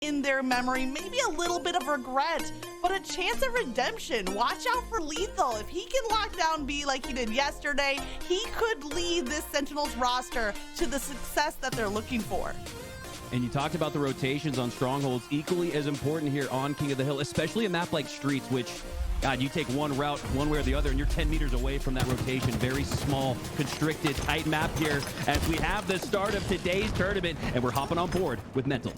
in their memory, maybe a little bit of regret, but a chance of redemption. Watch out for Lethul. If he can lock down B like he did yesterday, he could lead this Sentinels roster to the success that they're looking for. And you talked about the rotations on Strongholds, equally as important here on King of the Hill, especially a map like Streets, which, God, you take one route one way or the other and you're 10 meters away from that rotation. Very small, constricted, tight map here as we have the start of today's tournament, and we're hopping on board with Mental.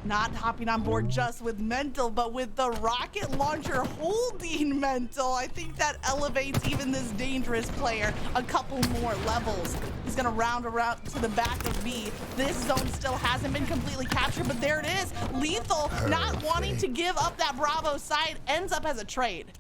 Not hopping on board just with Mental, but with the rocket launcher holding Mental. I think that elevates even this dangerous player a couple more levels. He's gonna round around to the back of B. This zone still hasn't been completely captured, but there it is. Lethul, not wanting to give up that Bravo side, ends up as a trade.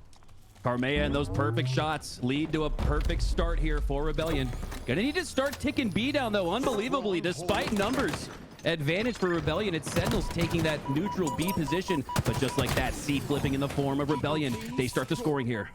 Karmea and those perfect shots lead to a perfect start here for Rebellion. Gonna need to start ticking B down though, unbelievably, despite numbers. Advantage for Rebellion. It's Sentinels taking that neutral B position, but just like that, C flipping in the form of Rebellion. They start the scoring here.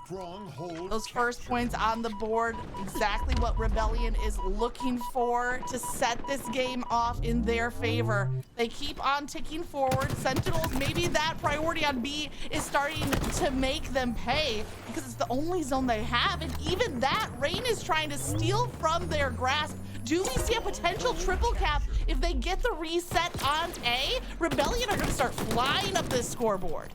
Those first points on the board, exactly what Rebellion is looking for to set this game off in their favor. They keep on ticking forward. Sentinels, maybe that priority on B is starting to make them pay because it's the only zone they have, and even that, Rayne is trying to steal from their grasp. Do we see a potential triple cap if they get the reset on A? Rebellion are going to start flying up this scoreboard.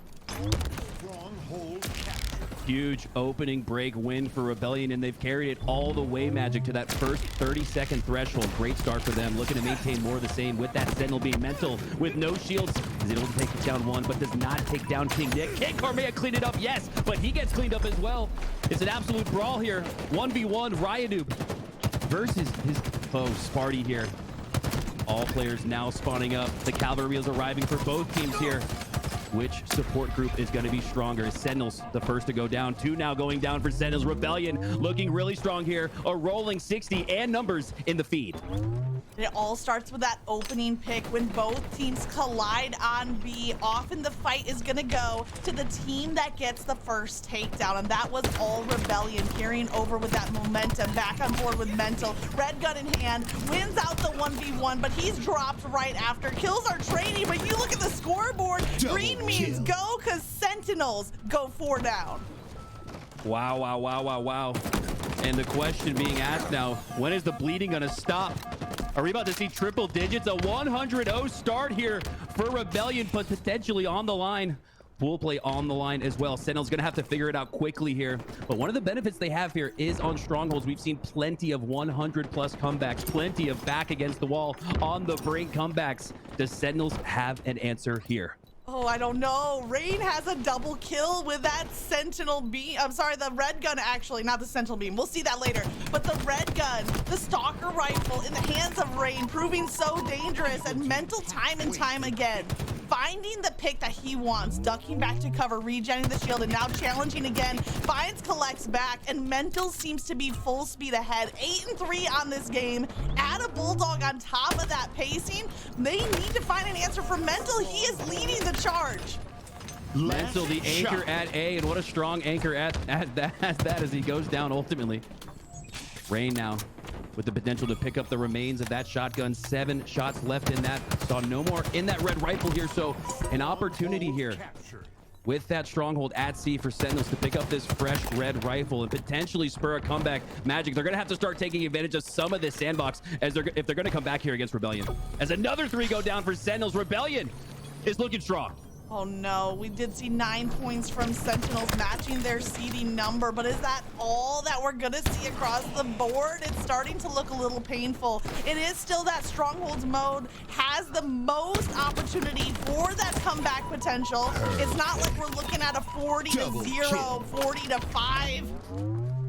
Huge opening break win for Rebellion, and they've carried it all the way, Magic, to that first 30-second threshold. Great start for them, looking to maintain more of the same with that Sentinel being Mental with no shields. Is able to take down one, but does not take down KingNick. Can Karmea clean it up? Yes, but he gets cleaned up as well. It's an absolute brawl here. 1v1 RyaNoob versus his foe, Spartan here. All players now spawning up. The cavalry is arriving for both teams here. Which support group is going to be stronger? Sentinels, the first to go down. Two now going down for Sentinels. Rebellion looking really strong here. A rolling 60 and numbers in the feed. It all starts with that opening pick when both teams collide on B. Often the fight is gonna go to the team that gets the first takedown, and that was all Rebellion carrying over with that momentum. Back on board with Mental. Red gun in hand, wins out the 1v1, but he's dropped right after. Kills are trading, but you look at the scoreboard. Green means go because Sentinels go 4 down. Wow, wow, wow, wow, wow. And the question being asked now, when is the bleeding gonna stop? Are we about to see triple digits? A 100-0 start here for Rebellion, but potentially on the line. Pool play on the line as well. Sentinel's gonna have to figure it out quickly here. But one of the benefits they have here is on Strongholds. We've seen plenty of 100+ comebacks, plenty of back against the wall on the brink comebacks. Does Sentinels have an answer here? Oh, I don't know. Rayne has a double kill with that Sentinel beam. I'm sorry, the red gun, actually, not the Sentinel beam. We'll see that later. But the red gun, the stalker rifle in the hands of Rayne, proving so dangerous, and Mental time and time again. Finding the pick that he wants, ducking back to cover, regenning the shield, and now challenging again. Finds Kuhlect's back, and Mental seems to be full speed ahead. 8-3 on this game. Add a Bulldog on top of that pacing. They need to find an answer for Mental. He is leading the charge. Mental, the anchor at A, and what a strong anchor at that as he goes down ultimately. Rayne now with the potential to pick up the remains of that shotgun. 7 shots left in that. Saw no more in that red rifle here, so an opportunity here with that stronghold at C for Sentinels to pick up this fresh red rifle and potentially spur a comeback. Magic, they're gonna have to start taking advantage of some of this sandbox if they're gonna come back here against Rebellion. As another 3 go down for Sentinels, Rebellion is looking strong. Oh no, we did see 9 points from Sentinels matching their seeding number, but is that all that we're gonna see across the board? It's starting to look a little painful. It is still that Strongholds mode has the most opportunity for that comeback potential. It's not like we're looking at a 40-0, 40-5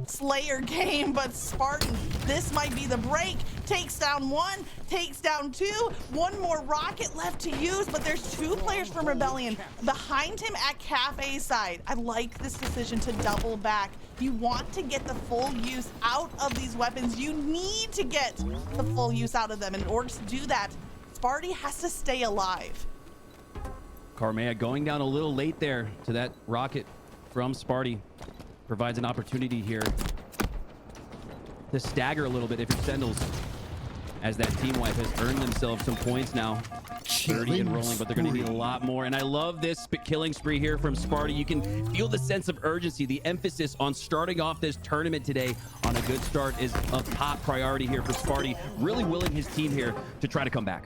Slayer game, but Spartan, this might be the break. Takes down 1, takes down 2, 1 more rocket left to use, but there's 2 players from Rebellion behind him at Cafe side. I like this decision to double back. You want to get the full use out of these weapons. You need to get the full use out of them. In order to do that, Sparty has to stay alive. Karmea going down a little late there to that rocket from Sparty. Provides an opportunity here to stagger a little bit if you're Sentinels. as that team wipe has earned themselves some points now. 30 and rolling, but they're going to need a lot more. And I love this killing spree here from Spartan. You can feel the sense of urgency. The emphasis on starting off this tournament today on a good start is a top priority here for Spartan. Really willing his team here to try to come back.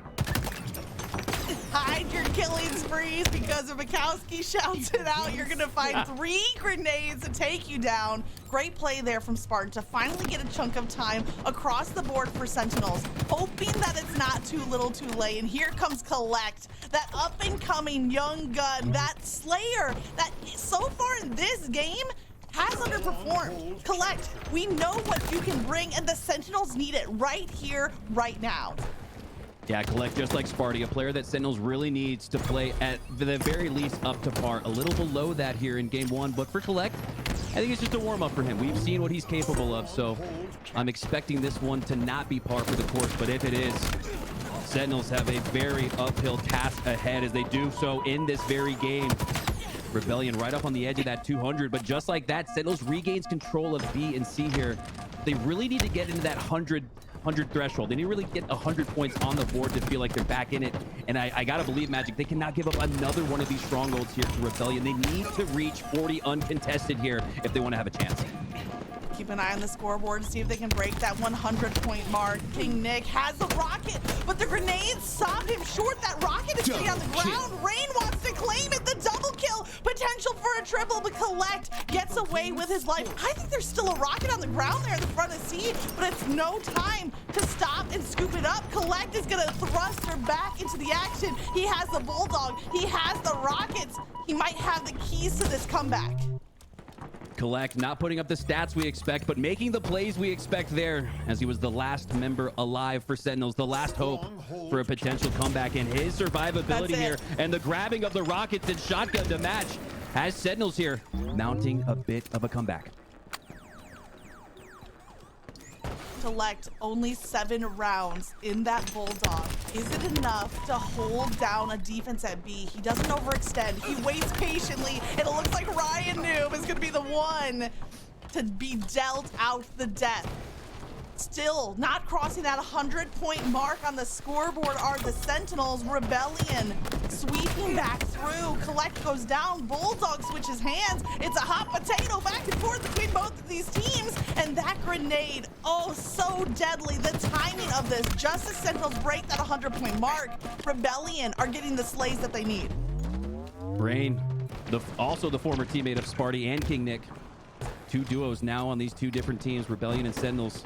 Hide your killing sprees because if Mikowski shouts it out, you're gonna find 3 grenades to take you down. Great play there from Spartan to finally get a chunk of time across the board for Sentinels, hoping that it's not too little too late. And here comes Kuhlect, that up and coming young gun, that Slayer that so far in this game has underperformed. Kuhlect, we know what you can bring, and the Sentinels need it right here, right now. Yeah, Kuhlect, just like Sparty, a player that Sentinels really needs to play at the very least up to par. A little below that here in game 1, but for Kuhlect, I think it's just a warm-up for him. We've seen what he's capable of, so I'm expecting this one to not be par for the course, but if it is, Sentinels have a very uphill task ahead as they do so in this very game. Rebellion right up on the edge of that 200, but just like that, Sentinels regains control of B and C here. They really need to get into that 100 threshold. They need to really get 100 points on the board to feel like they're back in it. And I gotta believe, Magic, they cannot give up another one of these strongholds here to Rebellion. They need to reach 40 uncontested here if they want to have a chance. Keep an eye on the scoreboard to see if they can break that 100-point mark. KingNick has a rocket, but the grenades stop him short. That rocket is sitting on the ground. Rayne wants to claim it. The double kill, potential for a triple, but Kuhlect gets away with his life. I think there's still a rocket on the ground there in the front of C, but it's no time to stop and scoop it up. Kuhlect is gonna thrust her back into the action. He has the Bulldog. He has the rockets. He might have the keys to this comeback. Kuhlect not putting up the stats we expect, but making the plays we expect there, as he was the last member alive for Sentinels, the last hope for a potential comeback, and his survivability here and the grabbing of the rockets and shotgun to match has Sentinels here mounting a bit of a comeback. Kuhlect only 7 rounds in that Bulldog. Is it enough to hold down a defense at B? He doesn't overextend. He waits patiently, and it looks like RyaNoob is going to be the one to be dealt out the death. Still not crossing that 100-point mark on the scoreboard are the Sentinels. Rebellion sweeping back through. Kuhlect goes down. Bulldog switches hands. It's a hot potato back and forth between both of these teams. And that grenade, oh, so deadly. The timing of this, just as Sentinels break that 100-point mark, Rebellion are getting the slays that they need. Rayne, also the former teammate of Sparty and KingNick. 2 duos now on these 2 different teams, Rebellion and Sentinels,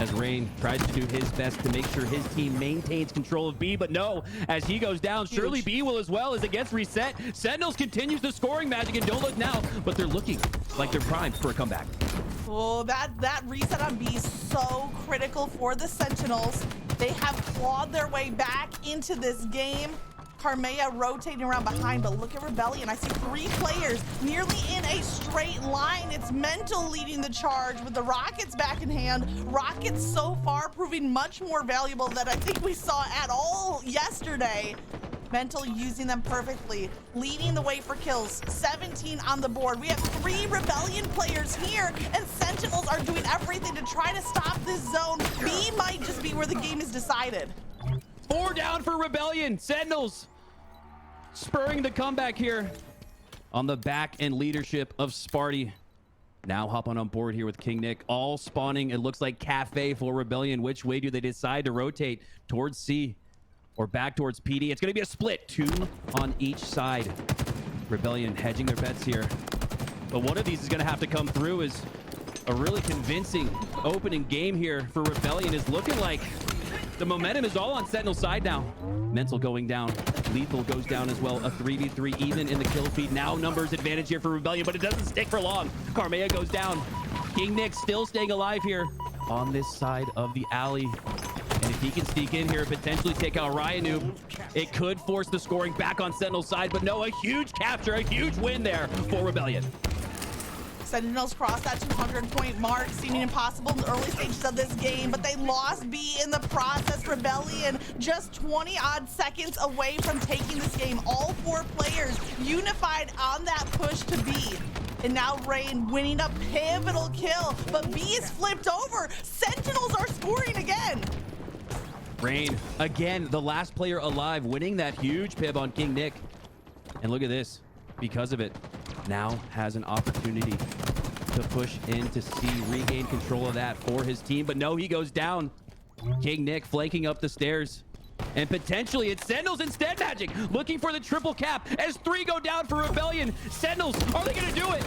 as Rayne tries to do his best to make sure his team maintains control of B, but no, as he goes down, surely B will as well as it gets reset. Sentinels continues the scoring magic, and don't look now, but they're looking like they're primed for a comeback. Oh, that reset on B is so critical for the Sentinels. They have clawed their way back into this game. Karmea rotating around behind, but look at Rebellion. I see 3 players nearly in a straight line. It's Mental leading the charge with the Rockets back in hand. Rockets so far proving much more valuable than I think we saw at all yesterday. Mental using them perfectly, leading the way for kills. 17 on the board. We have 3 Rebellion players here, and Sentinels are doing everything to try to stop this zone. B might just be where the game is decided. 4 down for Rebellion. Sentinels spurring the comeback here on the back and leadership of Sparty. Now hopping on board here with KingNick, all spawning. It looks like Cafe for Rebellion. Which way do they decide to rotate? Towards C or back towards PD? It's going to be a split. 2 on each side. Rebellion hedging their bets here. But one of these is going to have to come through as a really convincing opening game here for Rebellion is looking like the momentum is all on Sentinel's side now. Mental going down. Lethul goes down as well. A 3v3 even in the kill feed. Now numbers advantage here for Rebellion, but it doesn't stick for long. Karmea goes down. KingNick still staying alive here on this side of the alley. And if he can sneak in here, potentially take out RyaNoob, it could force the scoring back on Sentinel's side. But no, a huge capture, a huge win there for Rebellion. Sentinels crossed that 200-point mark, seeming impossible in the early stages of this game, but they lost B in the process. Rebellion just 20-odd seconds away from taking this game. All 4 players unified on that push to B. And now Rayne winning a pivotal kill, but B is flipped over. Sentinels are scoring again. Rayne, again, the last player alive, winning that huge pib on KingNick. And look at this. Because of it, now has an opportunity to push in to see regain control of that for his team. But no, he goes down. KingNick flanking up the stairs. And potentially it's Sentinels instead, Magic, looking for the triple cap as 3 go down for Rebellion. Sentinels, are they going to do it?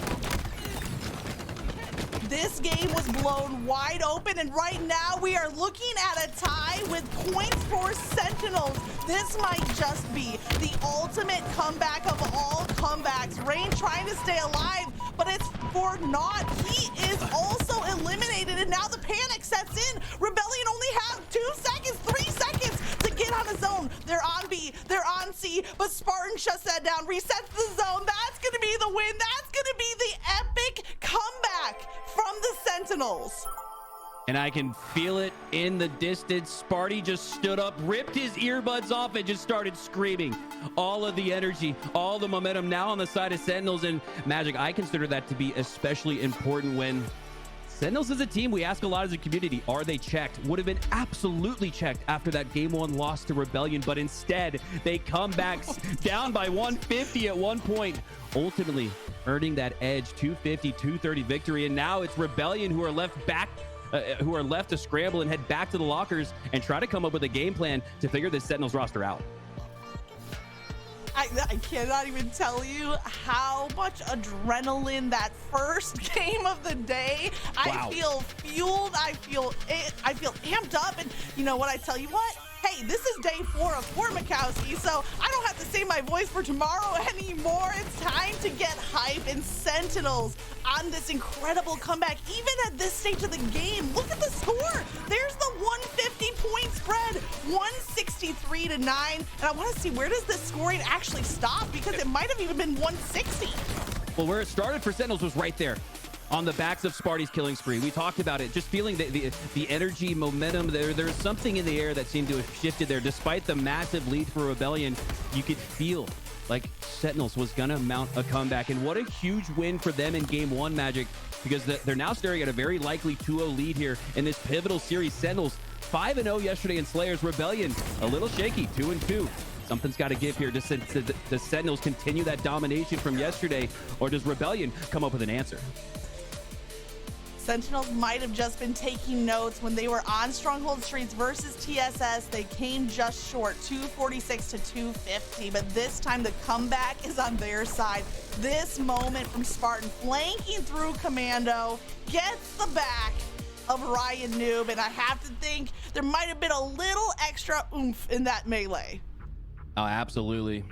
This game was blown wide open, and right now we are looking at a tie with points for Sentinels. This might just be the ultimate comeback of all comebacks. Rayne trying to stay alive, but it's for naught. He is also eliminated, and now the panic sets in. Rebellion only have 2 seconds, 3 seconds to get on a zone. They're on B, they're on C, but Spartan shuts that down, resets the zone. That's gonna be the win. That's gonna be the epic comeback from the Sentinels. And I can feel it in the distance. Sparty just stood up, ripped his earbuds off, and just started screaming. All of the energy, all the momentum now on the side of Sentinels. And Magic, I consider that to be especially important when Sentinels is a team we ask a lot as a community. Are they checked? Would have been absolutely checked after that game 1 loss to Rebellion, but instead they come back down by 150 at one point, ultimately earning that edge 250-230 victory. And now it's Rebellion who are left to scramble and head back to the lockers and try to come up with a game plan to figure this Sentinels roster out. I cannot even tell you how much adrenaline that first game of the day. Wow. I feel fueled. I feel amped up. And you know what? I tell you what? Hey, this is day 4 of Fort Mikowski, so I don't have to save my voice for tomorrow anymore. It's time to get hype, and Sentinels on this incredible comeback, even at this stage of the game. Look at the score. There's the 150-point spread, 163-9. And I want to see, where does this scoring actually stop? Because it might have even been 160. Well, where it started for Sentinels was right there on the backs of Sparty's killing spree. We talked about it, just feeling the energy, momentum. There's something in the air that seemed to have shifted there. Despite the massive lead for Rebellion, you could feel like Sentinels was gonna mount a comeback. And what a huge win for them in game 1, Magic, because they're now staring at a very likely 2-0 lead here in this pivotal series. Sentinels 5-0 yesterday in Slayers. Rebellion a little shaky, 2-2. Something's got to give here. Does Sentinels continue that domination from yesterday, or does Rebellion come up with an answer? Sentinels might have just been taking notes when they were on Stronghold Streets versus TSS. They came just short, 246 to 250, but this time the comeback is on their side. This moment from Spartan, flanking through Commando, gets the back of RyaNoob, and I have to think there might have been a little extra oomph in that melee. Oh, absolutely.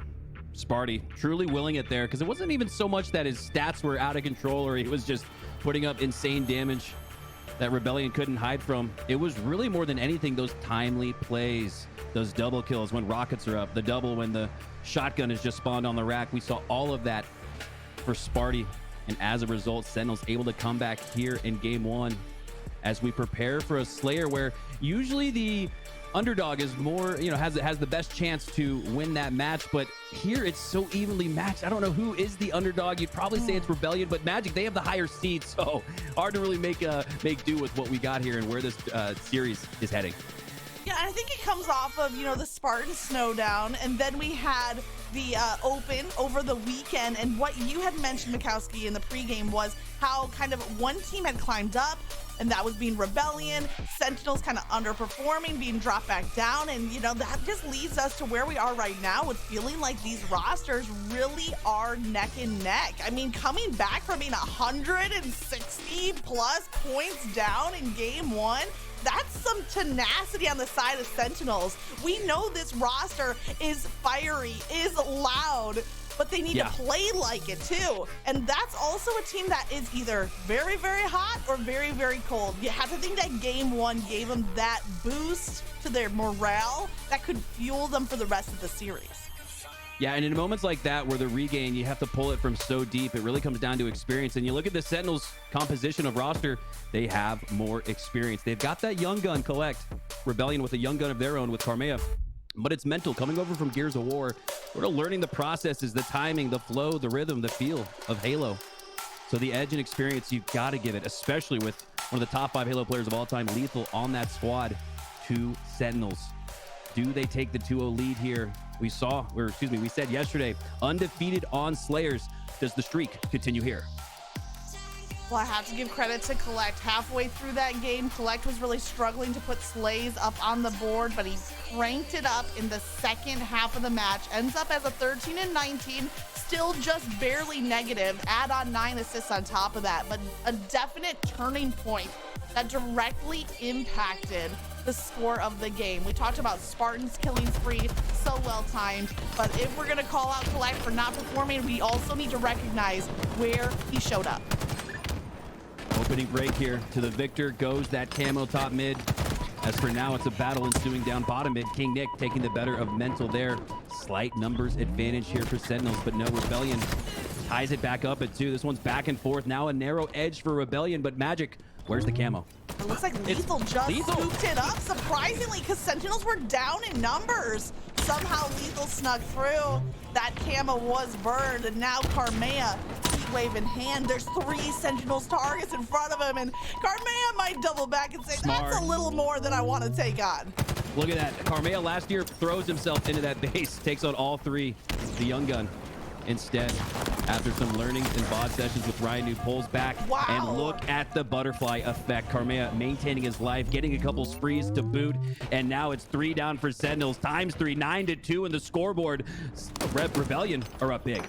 Sparty truly willing it there, because it wasn't even so much that his stats were out of control or he was just putting up insane damage that Rebellion couldn't hide from. It was really more than anything those timely plays, those double kills when rockets are up, the double when the shotgun is just spawned on the rack. We saw all of that for Sparty, and as a result, Sentinels able to come back here in game 1 as we prepare for a Slayer where usually the underdog is more, has the best chance to win that match, but here it's so evenly matched. I don't know who is the underdog. You'd probably say it's Rebellion, but Magic, they have the higher seeds, so hard to really make do with what we got here and where this series is heading. Yeah, I think it comes off of, the Spartan Snowdown, and then we had the Open over the weekend, and what you had mentioned, Mikowski, in the pregame was how kind of one team had climbed up, and that was being Rebellion, Sentinels kind of underperforming, being dropped back down, and that just leads us to where we are right now with feeling like these rosters really are neck and neck. I mean, coming back from being 160 plus points down in game 1, that's some tenacity on the side of Sentinels. We know this roster is fiery, is loud, but they need to play like it too. And that's also a team that is either very, very hot or very, very cold. You have to think that game 1 gave them that boost to their morale that could fuel them for the rest of the series. Yeah, and in moments like that where the regain, you have to pull it from so deep, it really comes down to experience. And you look at the Sentinels composition of roster, they have more experience. They've got that young gun, Kuhlect. Rebellion with a young gun of their own with Karmea. But it's mental, coming over from Gears of War, sort of learning the processes, the timing, the flow, the rhythm, the feel of Halo. So the edge and experience, you've got to give it, especially with one of the top 5 Halo players of all time, Lethul, on that squad to Sentinels. Do they take the 2-0 lead here? We said yesterday, undefeated on Slayers. Does the streak continue here? Well, I have to give credit to Kuhlect. Halfway through that game, Kuhlect was really struggling to put Slays up on the board, but he cranked it up in the second half of the match. Ends up as a 13-19, still just barely negative. Add on 9 assists on top of that, but a definite turning point that directly impacted the score of the game. We talked about Spartan's killing spree, so well timed, but if we're gonna call out Kuhlect for not performing, we also need to recognize where he showed up. Opening break here to the victor goes that camo top mid. As for now, it's a battle ensuing down bottom mid. KingNick taking the better of Mental there. Slight numbers advantage here for Sentinels, but no, Rebellion ties it back up at 2. This one's back and forth. Now a narrow edge for Rebellion, but Magic, where's the camo? It looks like Lethul just scooped it up, surprisingly, because Sentinels were down in numbers. Somehow Lethul snuck through. That camo was burned, and now Karmea, heat wave in hand. There's 3 Sentinels targets in front of him, and Karmea might double back and say, that's a little more than I want to take on. Look at that. Karmea last year throws himself into that base, takes on all 3. The young gun. Instead, after some learnings and VOD sessions with RyaNoob, pulls back. Wow. And look at the butterfly effect. Karmea maintaining his life, getting a couple sprees to boot, and now it's 3 down for Sentinels, times 3, 9-2 in the scoreboard. Rebellion are up big.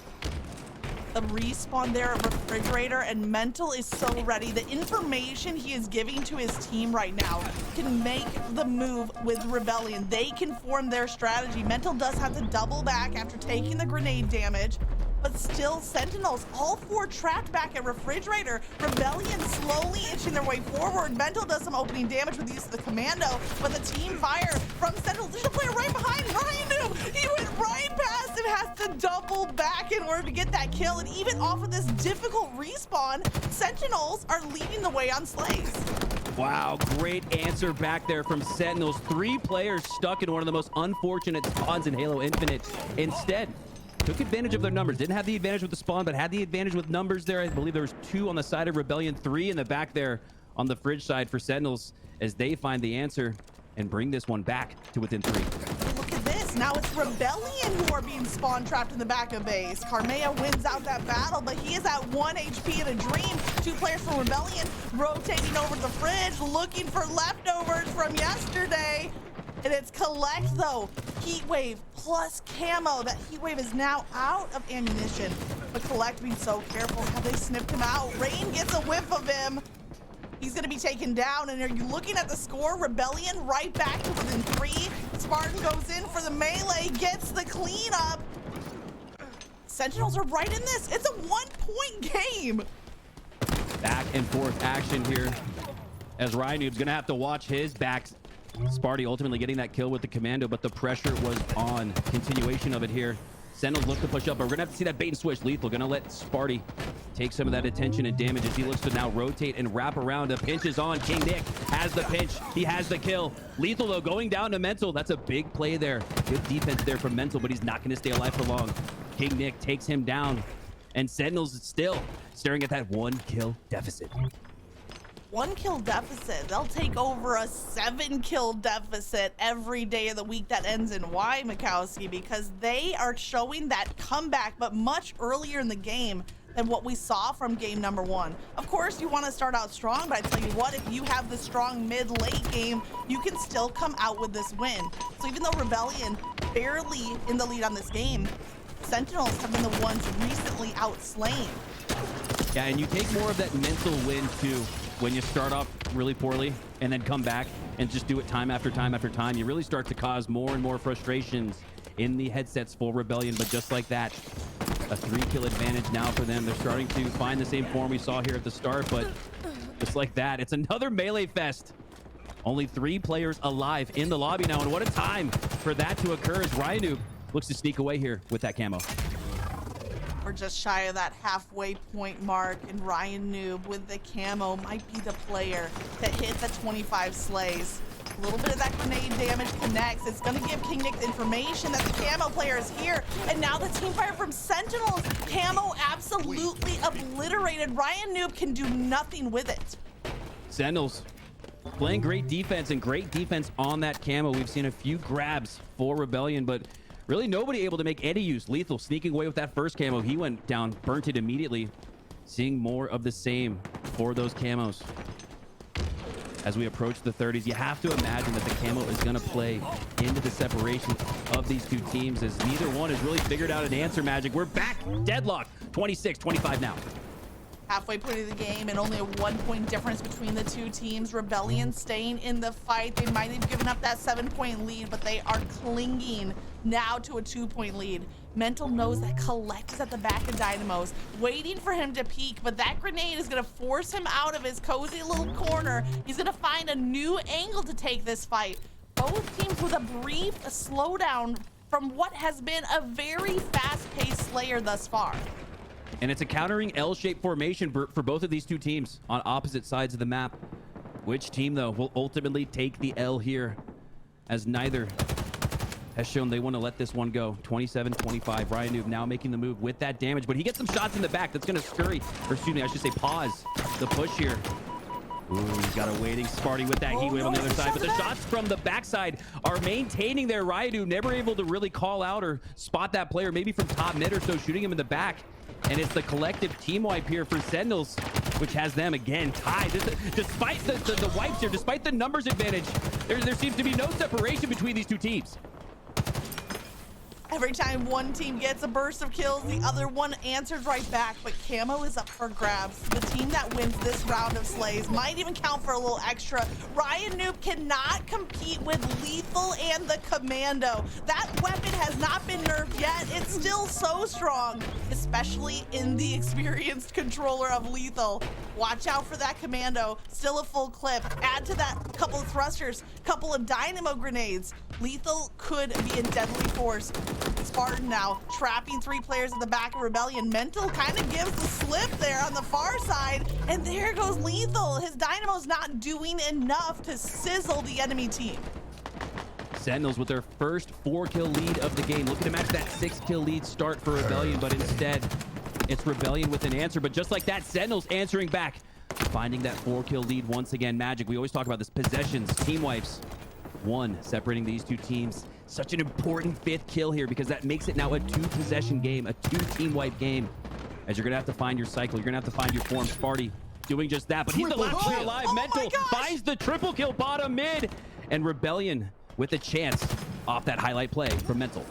The respawn there of Refrigerator, and Mental is so ready. The information he is giving to his team right now can make the move with Rebellion. They can form their strategy. Mental does have to double back after taking the grenade damage, but still Sentinels, all 4 trapped back at Refrigerator. Rebellion slowly inching their way forward. Mental does some opening damage with the use of the commando, but the team fire from Sentinels. There's a player right behind RyaNoob. He went right past him, has to double back in order to get that kill. And even off of this difficult respawn, Sentinels are leading the way on Slays. Wow, great answer back there from Sentinels. 3 players stuck in one of the most unfortunate spawns in Halo Infinite. Instead, took advantage of their numbers. Didn't have the advantage with the spawn, but had the advantage with numbers there. I believe there was 2 on the side of Rebellion, 3 in the back there on the fridge side for Sentinels as they find the answer and bring this one back to within 3. Look at this. Now it's Rebellion who are being spawn trapped in the back of base. Karmea wins out that battle, but he is at 1 HP in a dream. 2 players from Rebellion rotating over the fridge, looking for leftovers from yesterday. And it's Kuhlect though. Heatwave plus camo. That Heatwave is now out of ammunition. But Kuhlect being so careful. Have they snipped him out? Rayne gets a whiff of him. He's going to be taken down. And are you looking at the score? Rebellion right back to within 3. Spartan goes in for the melee, gets the cleanup. Sentinels are right in this. It's a 1-point game. Back and forth action here as RyaNoob's going to have to watch his back. Sparty ultimately getting that kill with the commando, but the pressure was on. Continuation of it here. Sentinels look to push up, but we're gonna have to see that bait and switch. Lethul gonna let Sparty take some of that attention and damage as he looks to now rotate and wrap around. A pinch is on. KingNick has the pinch. He has the kill. Lethul though going down to Mental. That's a big play there. Good defense there from Mental, but he's not gonna stay alive for long. KingNick takes him down, and Sentinels is still staring at that 1 kill deficit. 1 kill deficit. They'll take over a 7 kill deficit every day of the week that ends in Y, Mikowski, because they are showing that comeback, but much earlier in the game than what we saw from game number 1. Of course, you want to start out strong, but I tell you what, if you have the strong mid-late game, you can still come out with this win. So even though Rebellion barely in the lead on this game, Sentinels have been the ones recently outslain. Yeah, and you take more of that mental win too when you start off really poorly and then come back and just do it time after time after time. You really start to cause more and more frustrations in the headsets for Rebellion, but just like that, a 3-kill advantage now for them. They're starting to find the same form we saw here at the start, but just like that, it's another melee fest. Only 3 players alive in the lobby now, and what a time for that to occur as RyaNoob looks to sneak away here with that camo. We're just shy of that halfway point mark, and RyaNoob with the camo might be the player that hit the 25 slays. A little bit of that grenade damage connects. It's going to give KingNick information that the camo player is here, and now the team fire from Sentinels. Camo absolutely obliterated. RyaNoob can do nothing with it. Sentinels Playing great defense and great defense on that camo. We've seen a few grabs for Rebellion, but really nobody able to make any use. Lethul sneaking away with that first camo. He went down, burnt it immediately. Seeing more of the same for those camos. As we approach the 30s, you have to imagine that the camo is going to play into the separation of these two teams, as neither one has really figured out an answer. Magic, we're back. Deadlock. 26-25 now. Halfway point of the game and only a 1-point difference between the two teams. Rebellion staying in the fight. They might have given up that 7-point lead, but they are clinging now to a 2-point lead. Mental knows that Kuhlect is at the back of Dynamos, waiting for him to peek, but that grenade is going to force him out of his cozy little corner. He's going to find a new angle to take this fight. Both teams with a brief slowdown from what has been a very fast-paced Slayer thus far. And it's a countering L-shaped formation for both of these two teams on opposite sides of the map. Which team, though, will ultimately take the L here, as neither has shown they want to let this one go. 27-25. RyaNoob now making the move with that damage, but he gets some shots in the back. That's going to scurry, or excuse me, I should say pause the push here. Ooh, he's got a waiting Sparty with that heat wave on the other side, but the shots from the backside are maintaining their. RyaNoob never able to really call out or spot that player, maybe from top mid or so, shooting him in the back. And it's the collective team wipe here for Sentinels, which has them again tied. Despite the wipes here, despite the numbers advantage, there seems to be no separation between these two teams. Every time one team gets a burst of kills, the other one answers right back, but camo is up for grabs. The team that wins this round of slays might even count for a little extra. RyaNoob cannot compete with Lethul and the Commando. That weapon has not been nerfed yet. It's still so strong, especially in the experienced controller of Lethul. Watch out for that Commando, still a full clip. Add to that couple of thrusters, couple of dynamo grenades. Lethul could be in deadly force. Spartan now trapping 3 players at the back of Rebellion. Mental kind of gives the slip there on the far side, and there goes Lethul. His dynamo's not doing enough to sizzle the enemy team. Sentinels with their first 4-kill lead of the game, looking to match that 6-kill lead start for Rebellion, but instead it's Rebellion with an answer. But just like that, Sentinels answering back, finding that 4-kill lead once again. Magic, we always talk about this, possessions, team wipes. One separating these two teams. Such an important 5th kill here, because that makes it now a 2-possession game, a 2-team wipe game. As you're gonna have to find your cycle, you're gonna have to find your form. Sparty doing just that, but he's the last player alive. Mental finds the triple kill bottom mid, and Rebellion with a chance off that highlight play from Mental.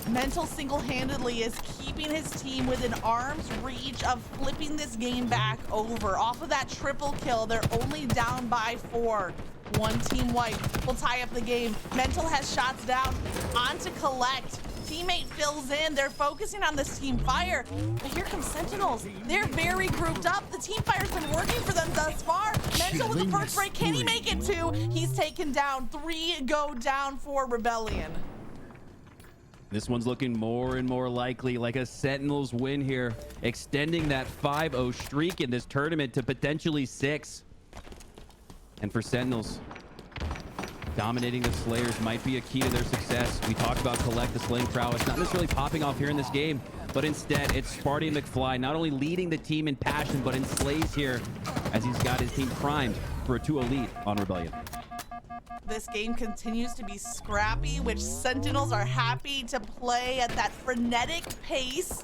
Mental single-handedly is keeping his team within arm's reach of flipping this game back over. Off of that triple kill, they're only down by 4. One team wipe will tie up the game. Mental has shots down onto Kuhlect. Teammate fills in. They're focusing on this team fire. But here comes Sentinels. They're very grouped up. The team fire's been working for them thus far. Mental with the first break. Can he make it 2? He's taken down. 3 go down for Rebellion. This one's looking more and more likely like a Sentinels win here, extending that 5-0 streak in this tournament to potentially 6. And for Sentinels, dominating the Slayers might be a key to their success. We talked about Kuhlect, the slaying prowess, not necessarily popping off here in this game, but instead it's Sparty and McFly not only leading the team in passion, but in slays here, as he's got his team primed for a 2-0 lead on Rebellion. This game continues to be scrappy, which Sentinels are happy to play at that frenetic pace.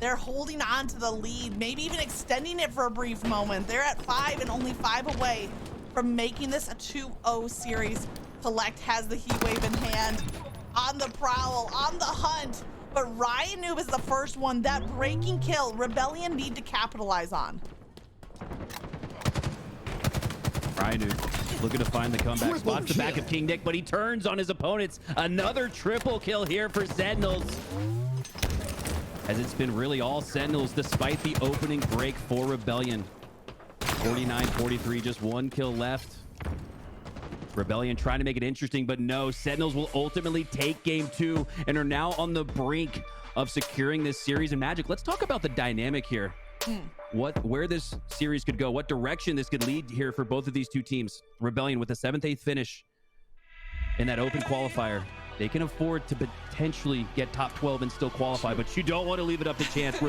They're holding on to the lead, maybe even extending it for a brief moment. They're at 5 and only 5 away from making this a 2-0 series. Kuhlect has the heat wave in hand, on the prowl, on the hunt, but RyaNoob is the first one. That breaking kill, Rebellion need to capitalize on. RyaNoob looking to find the comeback, spots the back of KingNick, but he turns on his opponents. Another triple kill here for Sentinels, as it's been really all Sentinels despite the opening break for Rebellion. 49-43, just 1 kill left. Rebellion trying to make it interesting, but no, Sentinels will ultimately take game 2 and are now on the brink of securing this series. And Magic, let's talk about the dynamic here. Where this series could go, what direction this could lead here for both of these two teams. Rebellion with a 7th-8th finish in that open qualifier. they can afford to potentially get top 12 and still qualify, but you don't want to leave it up to chance.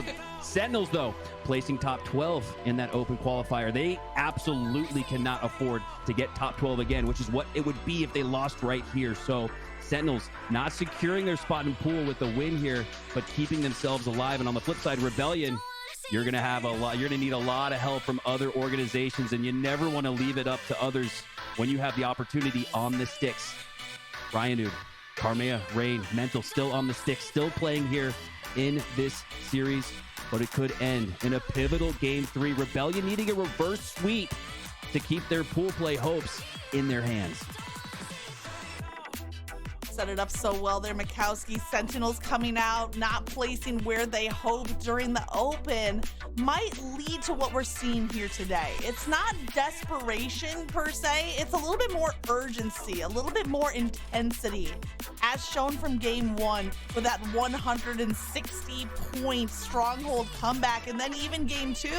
Sentinels, though, placing top 12 in that open qualifier. They absolutely cannot afford to get top 12 again, which is what it would be if they lost right here. So Sentinels not securing their spot in pool with the win here, but keeping themselves alive. And on the flip side, Rebellion, you're going to need a lot of help from other organizations, and you never want to leave it up to others when you have the opportunity on the sticks. RyaNoob, Karmea, Rayne, Mental still on the sticks, still playing here in this series, but it could end in a pivotal game 3. Rebellion needing a reverse sweep to keep their pool play hopes in their hands. Set it up so well there, Mikowski. Sentinels coming out, not placing where they hoped during the open, might lead to what we're seeing here today. It's not desperation per se, it's a little bit more urgency, a little bit more intensity, as shown from game 1 with that 160-point Stronghold comeback. And then even game 2,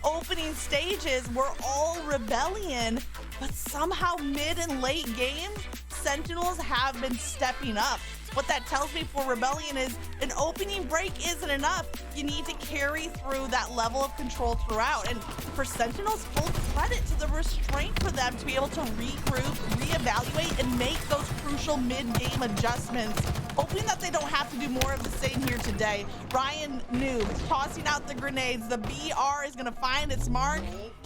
opening stages were all Rebellion, but somehow mid and late game, Sentinels have been stepping up. What that tells me for Rebellion is an opening break isn't enough. You need to carry through that level of control throughout. And for Sentinels, full credit to the restraint for them to be able to regroup, reevaluate, and make those crucial mid-game adjustments. Hoping that they don't have to do more of the same here today. RyaNoob tossing out the grenades. The BR is gonna find its mark.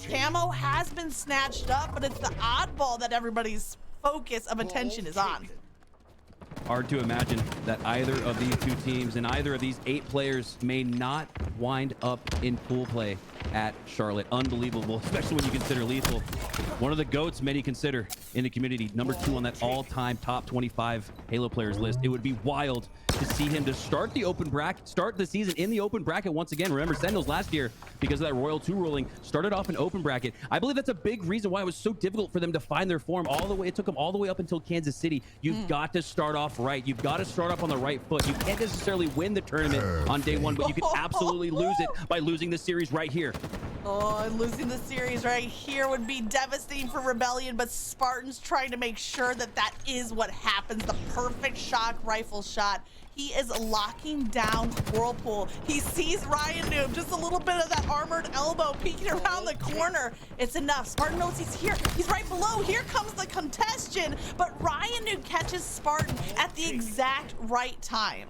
Camo has been snatched up, but it's the Oddball that everybody's focus of attention is on. Hard to imagine that either of these two teams and either of these 8 players may not wind up in pool play at Charlotte. Unbelievable, especially when you consider Lethul, one of the GOATs many consider in the community, number 2 on that all-time top 25 Halo players list. It would be wild to see him to start the open bracket, start the season in the open bracket once again. Remember, Sentinels last year, because of that Royal 2 ruling, started off an open bracket. I believe that's a big reason why it was so difficult for them to find their form all the way. It took them all the way up until Kansas City. You've got to start off right. You've got to start off on the right foot. You can't necessarily win the tournament on day 1, but you can absolutely lose it by losing the series right here. Oh, and losing the series right here would be devastating for Rebellion, but Spartan's trying to make sure that that is what happens. The perfect shock rifle shot. He is locking down Whirlpool. He sees RyaNoob, just a little bit of that armored elbow peeking around the corner. It's enough. Spartan knows he's here. He's right below. Here comes the congestion, but RyaNoob catches Spartan at the exact right time.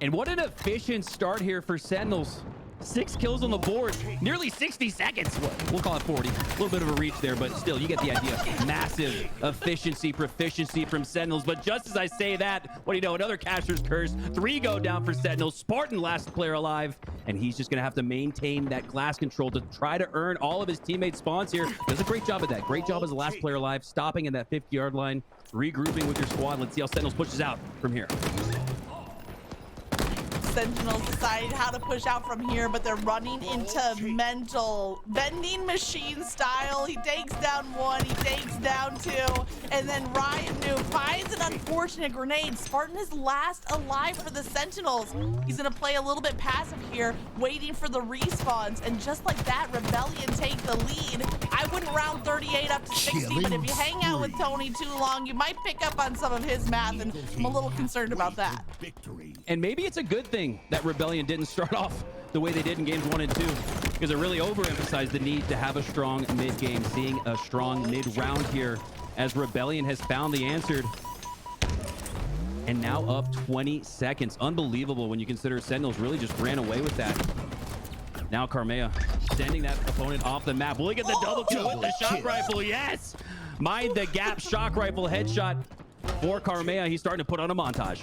And what an efficient start here for Sentinels. 6 kills on the board, nearly 60 seconds. We'll call it 40. A little bit of a reach there, but still, you get the idea. Massive efficiency, proficiency from Sentinels. But just as I say that, what do you know? Another Caster's Curse. 3 go down for Sentinels. Spartan, last player alive. And he's just going to have to maintain that glass control to try to earn all of his teammates' spawns here. Does a great job of that. Great job as the last player alive, stopping in that 50-yard line, regrouping with your squad. Let's see how Sentinels pushes out from here. Sentinels decided how to push out from here, but they're running into Mental. Vending machine style. He takes down 1, he takes down 2, and then RyaNoob finds an unfortunate grenade. Spartan is last alive for the Sentinels. He's gonna play a little bit passive here, waiting for the respawns, and just like that, Rebellion take the lead. I wouldn't round 38 up to 60, but if you hang out with Tony too long, you might pick up on some of his math, and I'm a little concerned about that. And maybe it's a good thing that Rebellion didn't start off the way they did in games 1 and 2, because it really overemphasized the need to have a strong mid-game. Seeing a strong mid-round here as Rebellion has found the answer. And now up 20 seconds. Unbelievable when you consider Sentinels really just ran away with that. Now Karmea sending that opponent off the map. Look at the double kill with the shock rifle. Yes! Mind the gap shock rifle headshot for Karmea. He's starting to put on a montage.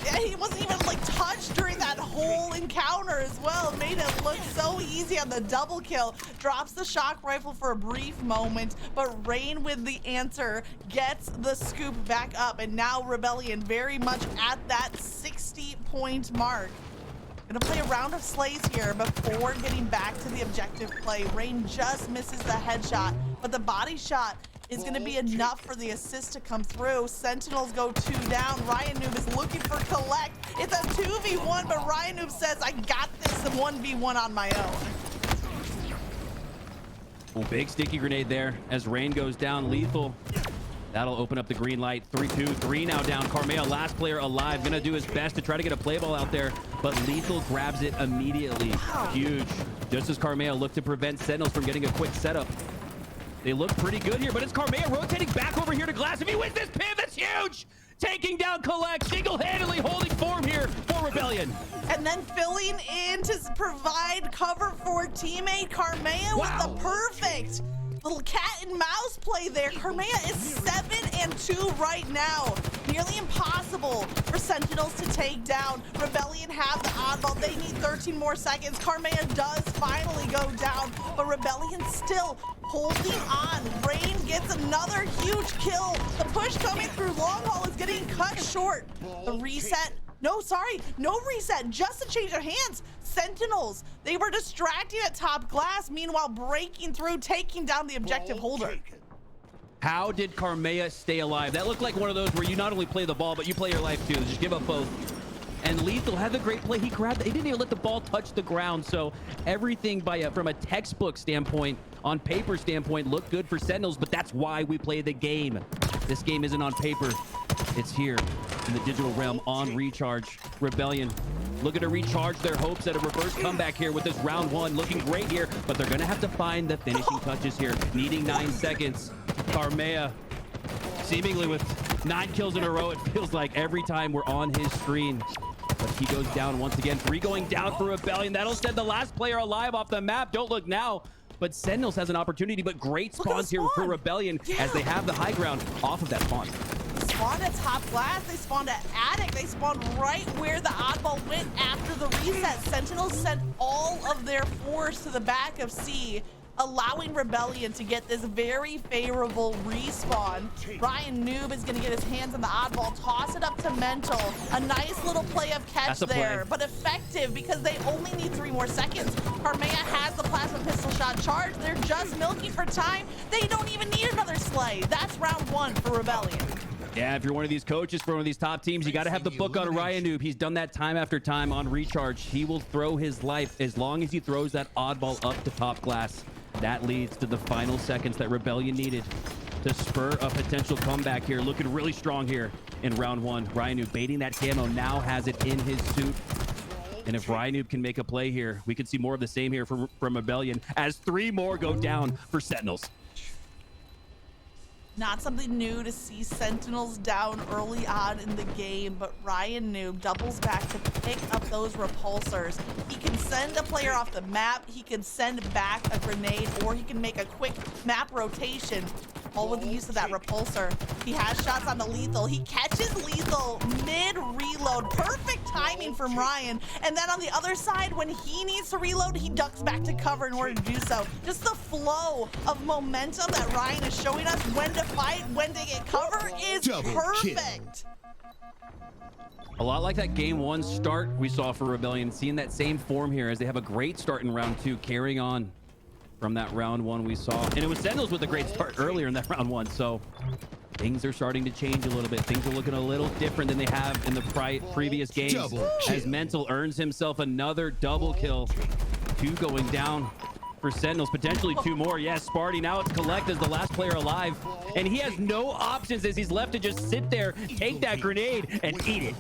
Yeah, he wasn't even like touched during that whole encounter as well. It made it look so easy on the double kill. Drops the shock rifle for a brief moment, but Rayne with the answer gets the scoop back up, and now Rebellion very much at that 60-point mark. Gonna play a round of slays here before getting back to the objective play. Rayne just misses the headshot, but the body shot is going to be enough for the assist to come through. Sentinels go 2 down. RyaNoob is looking for Kuhlect. It's a 2v1, but RyaNoob says, I got this and 1v1 on my own. Well, big sticky grenade there as Rayne goes down. Lethul That'll open up the green light. 3-2, 3 now down. Karmea, last player alive, gonna do his best to try to get a play ball out there, but Lethul grabs it immediately. Huge. Just as Karmea looked to prevent Sentinels from getting a quick setup. They look pretty good here, but it's Karmea rotating back over here to Glass. If he wins this piv, that's huge! Taking down Kuhlect, single-handedly holding form here for Rebellion. And then filling in to provide cover for teammate Karmea with the perfect little cat and mouse play there. Karmea is 7-2 right now. Nearly impossible for Sentinels to take down. Rebellion have the oddball. They need 13 more seconds. Karmea does finally go down, but Rebellion still holding on. Rayne gets another huge kill. The push coming through long haul is getting cut short. The reset. No, sorry, no reset, just a change of hands. Sentinels, they were distracting at top glass, meanwhile breaking through, taking down the objective holder. How did Karmea stay alive? That looked like one of those where you not only play the ball, but you play your life too. Just give up both. And Lethul had the great play. He grabbed it. He didn't even let the ball touch the ground. So everything from a textbook standpoint, on paper standpoint, looked good for Sentinels, but that's why we play the game. This game isn't on paper. It's here in the digital realm on Recharge. Rebellion looking to recharge their hopes at a reverse comeback here with this round one. Looking great here, but they're going to have to find the finishing touches here. Needing 9 seconds. Karmea seemingly with 9 kills in a row. It feels like every time we're on his screen. But he goes down once again. 3 going down for Rebellion. That'll send the last player alive off the map. Don't look now. But Sentinels has an opportunity, but great spawns here for Rebellion as they have the high ground off of that spawn. Spawned at top glass, they spawned at attic, they spawned right where the oddball went after the reset. Sentinels sent all of their force to the back of C, allowing Rebellion to get this very favorable respawn. RyaNoob is going to get his hands on the oddball, toss it up to Mental. A nice little play of catch there, but effective because they only need 3 more seconds. Karmea has the plasma pistol shot charged. They're just milking for time. They don't even need another slay. That's round 1 for Rebellion. Yeah, if you're one of these coaches for one of these top teams, you got to have the book on RyaNoob. He's done that time after time on Recharge. He will throw his life as long as he throws that oddball up to top glass. That leads to the final seconds that Rebellion needed to spur a potential comeback here. Looking really strong here in round 1. RyaNoob baiting that camo, now has it in his suit. And if RyaNoob can make a play here, we could see more of the same here from Rebellion as 3 more go down for Sentinels. Not something new to see Sentinels down early on in the game, but RyaNoob doubles back to pick up those repulsors. He can send a player off the map, he can send back a grenade, or he can make a quick map rotation, all with the use of that repulsor. He has shots on the Lethul. He catches Lethul mid-reload. Perfect timing from Ryan. And then on the other side, when he needs to reload, he ducks back to cover in order to do so. Just the flow of momentum that Ryan is showing us when to fight, when to get cover is perfect. A lot like that game 1 start we saw for Rebellion, seeing that same form here as they have a great start in round 2, carrying on from that round 1 we saw. And it was Sentinels with a great start earlier in that round 1, so things are starting to change a little bit. Things are looking a little different than they have in the previous games as Mental earns himself another double kill. 2 going down for Sentinels, potentially 2 more. Yes, Spartan, now it's Kuhlect as the last player alive, and he has no options as he's left to just sit there, take that grenade, and eat it.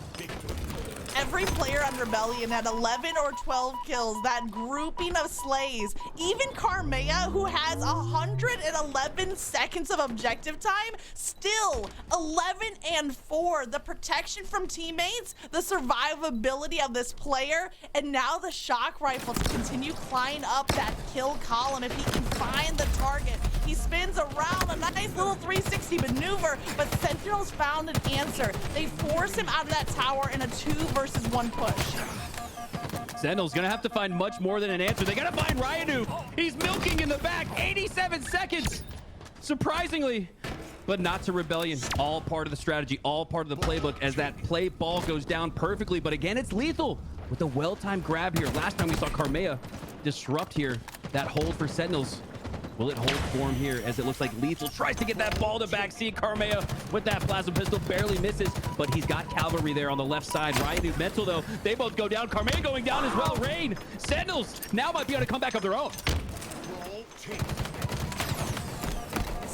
Every player on Rebellion had 11 or 12 kills, that grouping of slays. Even Karmea, who has 111 seconds of objective time, still 11-4. The protection from teammates, the survivability of this player, and now the shock rifle to continue climbing up that kill column if he can find the target. He spins around, a nice little 360 maneuver, but Sentinels found an answer. They force him out of that tower in a 2-versus-1 push. Sentinel's gonna have to find much more than an answer. They gotta find RyaNoob. He's milking in the back, 87 seconds. Surprisingly, but not to Rebellion. All part of the strategy, all part of the playbook as that play ball goes down perfectly. But again, it's Lethul with a well-timed grab here. Last time we saw Karmea disrupt here that hold for Sentinels. Will it hold form here as it looks like Lethul tries to get that ball to backseat? Karmea with that plasma pistol barely misses, but he's got cavalry there on the left side. RyaNoob, Mental though, they both go down. Karmea going down as well. Rayne, Sentinels now might be able to come back of their own.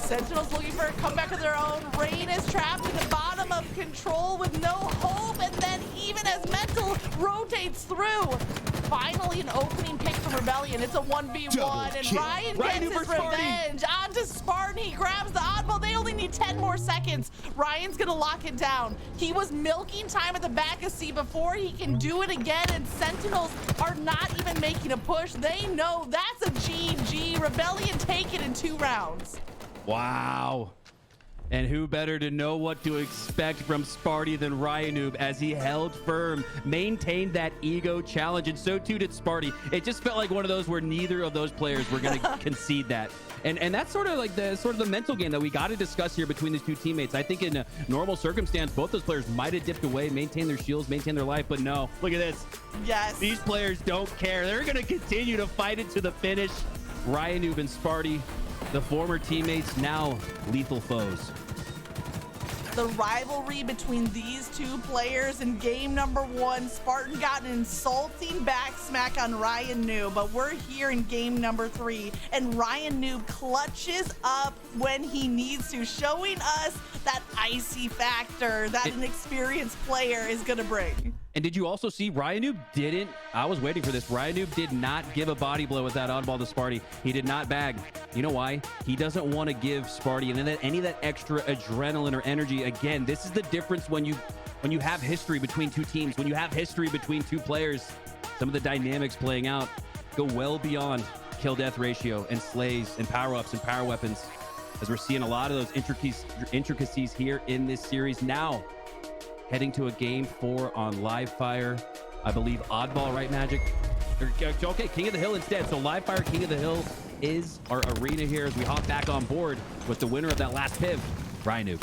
Sentinels looking for a comeback of their own. Rayne is trapped in the bottom of control with no hope, and then even as Mental rotates through, finally an opening pick from Rebellion. It's a 1v1, and Ryan gets his revenge onto Spartan. He grabs the oddball. They only need 10 more seconds. Ryan's gonna lock it down. He was milking time at the back of C before he can do it again, and Sentinels are not even making a push. They know that's a GG. Rebellion take it in 2 rounds. Wow. And who better to know what to expect from Sparty than RyaNoob as he held firm, maintained that ego challenge, and so too did Sparty. It just felt like one of those where neither of those players were going to concede that. And that's sort of like the mental game that we got to discuss here between these two teammates. I think in a normal circumstance, both those players might have dipped away, maintained their shields, maintained their life, but no. Look at this. Yes. These players don't care. They're going to continue to fight it to the finish. RyaNoob and Sparty, the former teammates, now lethal foes. The rivalry between these two players in game number 1, Spartan got an insulting back smack on RyaNoob, but we're here in game number 3, and RyaNoob clutches up when he needs to, showing us that icy factor that an experienced player is gonna bring. And did you also see RyaNoob didn't, I was waiting for this, RyaNoob did not give a body blow with that oddball to Sparty. He did not bag. You know why? He doesn't want to give Sparty any of that extra adrenaline or energy. Again, this is the difference when you have history between two teams, when you have history between two players. Some of the dynamics playing out go well beyond kill-death ratio and slays and power-ups and power weapons, as we're seeing a lot of those intricacies here in this series now. Heading to a game 4 on Live Fire. I believe Oddball, right, Magic? Okay, King of the Hill instead. So Live Fire, King of the Hill is our arena here as we hop back on board with the winner of that last piv, RyaNoob.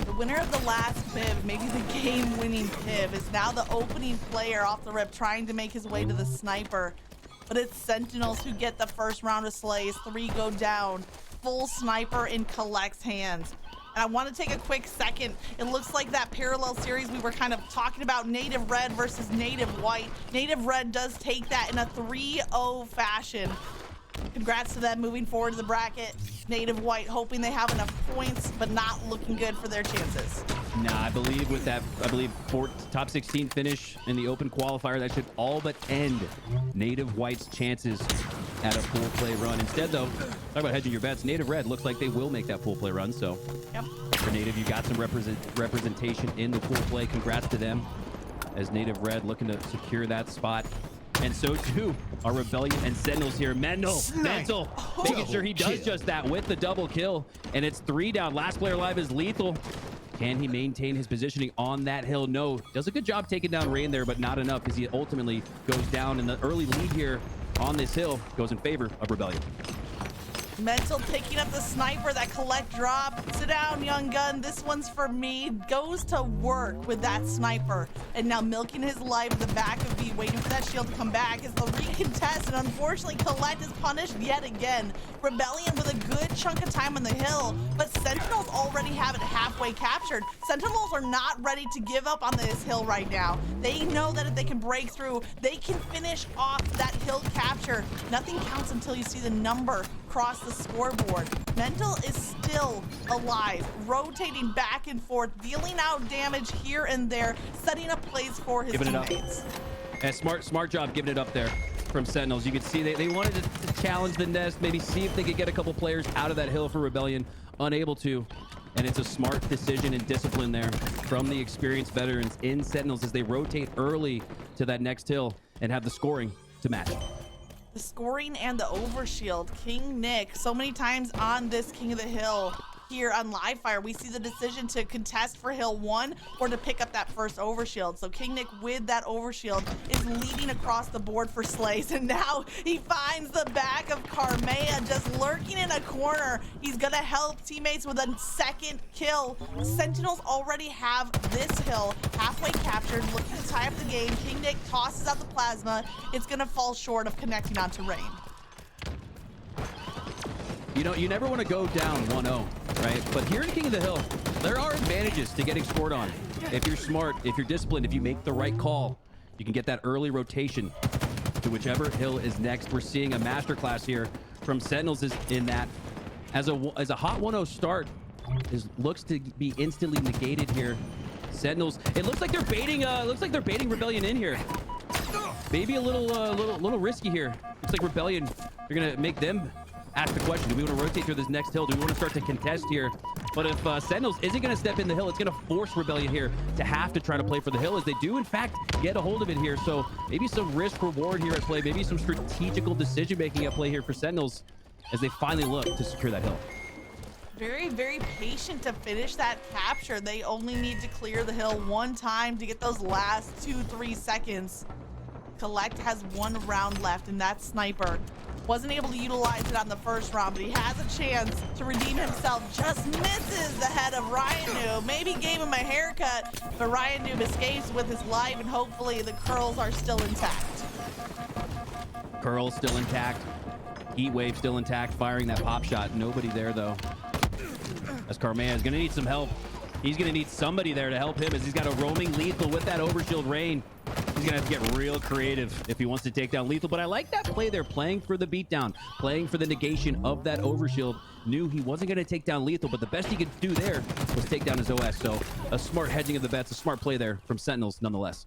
The winner of the last piv, maybe the game-winning piv, is now the opening player off the rip trying to make his way to the sniper. But it's Sentinels who get the first round of slays. 3 go down. Full sniper in Kuhlect's hands. And I want to take a quick second. It looks like that parallel series we were kind of talking about, Native Red versus Native White. Native Red does take that in a 3-0 fashion. Congrats to them moving forward to the bracket. Native White hoping they have enough points, but not looking good for their chances. Nah, I believe with that, top 16 finish in the open qualifier, that should all but end Native White's chances at a full play run. Instead, though, talk about hedging your bets. Native Red looks like they will make that full play run. So, yep. For Native, you got some representation in the full play. Congrats to them, as Native Red looking to secure that spot. And so too are Rebellion and Sentinels here. Mental making sure he does just that with the double kill. And it's 3 down. Last player alive is Lethul. Can he maintain his positioning on that hill? No. Does a good job taking down Rayne there, but not enough, because he ultimately goes down. And the early lead here on this hill goes in favor of Rebellion. Mental picking up the sniper, that Kuhlect drop. Sit down, young gun. This one's for me. Goes to work with that sniper. And now milking his life at the back of B, waiting for that shield to come back as the recontest. And unfortunately, Kuhlect is punished yet again. Rebellion with a good chunk of time on the hill, but Sentinels already have it halfway captured. Sentinels are not ready to give up on this hill right now. They know that if they can break through, they can finish off that hill capture. Nothing counts until you see the number cross the scoreboard. Mental is still alive, rotating back and forth, dealing out damage here and there, setting up plays for his teammates. And smart job giving it up there from Sentinels. You could see they wanted to challenge the nest, maybe see if they could get a couple players out of that hill for Rebellion. Unable to. And it's a smart decision and discipline there from the experienced veterans in Sentinels as they rotate early to that next hill and have the scoring to match. The scoring and the overshield. KingNick, so many times on this King of the Hill here on Live Fire, we see the decision to contest for Hill 1 or to pick up that first overshield. So KingNick with that overshield is leading across the board for slays, and now he finds the back of Karmea just lurking in a corner. He's gonna help teammates with a second kill. Sentinels already have this hill halfway captured, looking to tie up the game. KingNick tosses out the plasma. It's gonna fall short of connecting onto Rayne. You know, you never want to go down 1-0, right? But here in King of the Hill, there are advantages to getting scored on. If you're smart, if you're disciplined, if you make the right call, you can get that early rotation to whichever hill is next. We're seeing a masterclass here from Sentinels is in that as a hot 1-0 start looks to be instantly negated here. Sentinels, it looks like they're baiting Rebellion in here. Maybe a little risky here. Looks like Rebellion, they're gonna make them ask the question, do we want to rotate through this next hill? Do we want to start to contest here? But if Sentinels isn't going to step in the hill, it's going to force Rebellion here to have to try to play for the hill, as they do in fact get a hold of it here. So maybe some risk reward here at play, maybe some strategical decision making at play here for Sentinels as they finally look to secure that hill. Very, very patient to finish that capture. They only need to clear the hill one time to get those last 2-3 seconds. Kuhlect has 1 round left, and that sniper wasn't able to utilize it on the first round, but he has a chance to redeem himself. Just misses the head of RyaNoob. Maybe gave him a haircut, but RyaNoob escapes with his life, and hopefully the curls are still intact. Curls still intact. Heat wave still intact, firing that pop shot. Nobody there though. As Karmea is gonna need some help. He's gonna need somebody there to help him, as he's got a roaming Lethul with that overshield Rayne. He's gonna have to get real creative if he wants to take down Lethul. But I like that play there, playing for the beatdown, playing for the negation of that overshield. Knew he wasn't gonna take down Lethul, but the best he could do there was take down his OS. So a smart hedging of the bets, a smart play there from Sentinels nonetheless.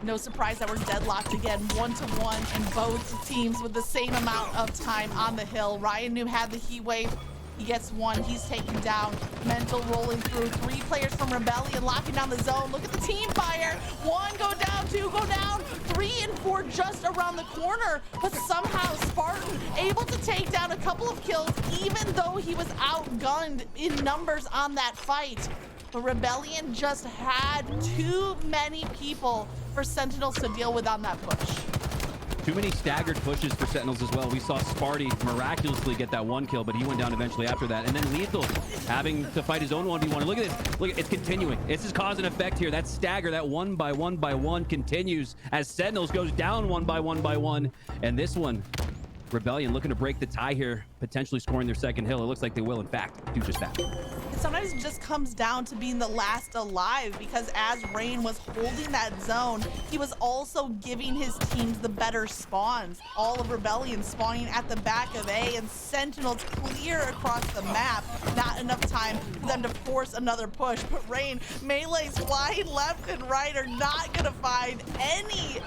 No surprise that we're deadlocked again, 1-1, and both teams with the same amount of time on the hill. RyaNoob had the heat wave. He gets 1, he's taken down. Mental rolling through, 3 players from Rebellion locking down the zone. Look at the team fire. 1 go down, 2 go down, 3 and 4 just around the corner. But somehow Spartan able to take down a couple of kills, even though he was outgunned in numbers on that fight. But Rebellion just had too many people for Sentinels to deal with on that push. Too many staggered pushes for Sentinels as well. We saw Sparty miraculously get that 1 kill, but he went down eventually after that. And then Lethul having to fight his own 1v1. Look at this. Look, it's continuing. This is cause and effect here. That stagger, that 1 by 1 by 1 continues as Sentinels goes down 1 by 1 by 1. And this one, Rebellion looking to break the tie here, potentially scoring their second hill. It looks like they will, in fact, do just that. Sometimes it just comes down to being the last alive, because as Rayne was holding that zone, he was also giving his teams the better spawns. All of Rebellion spawning at the back of A, and Sentinels clear across the map. Not enough time for them to force another push, but Rayne melees flying left and right are not going to find any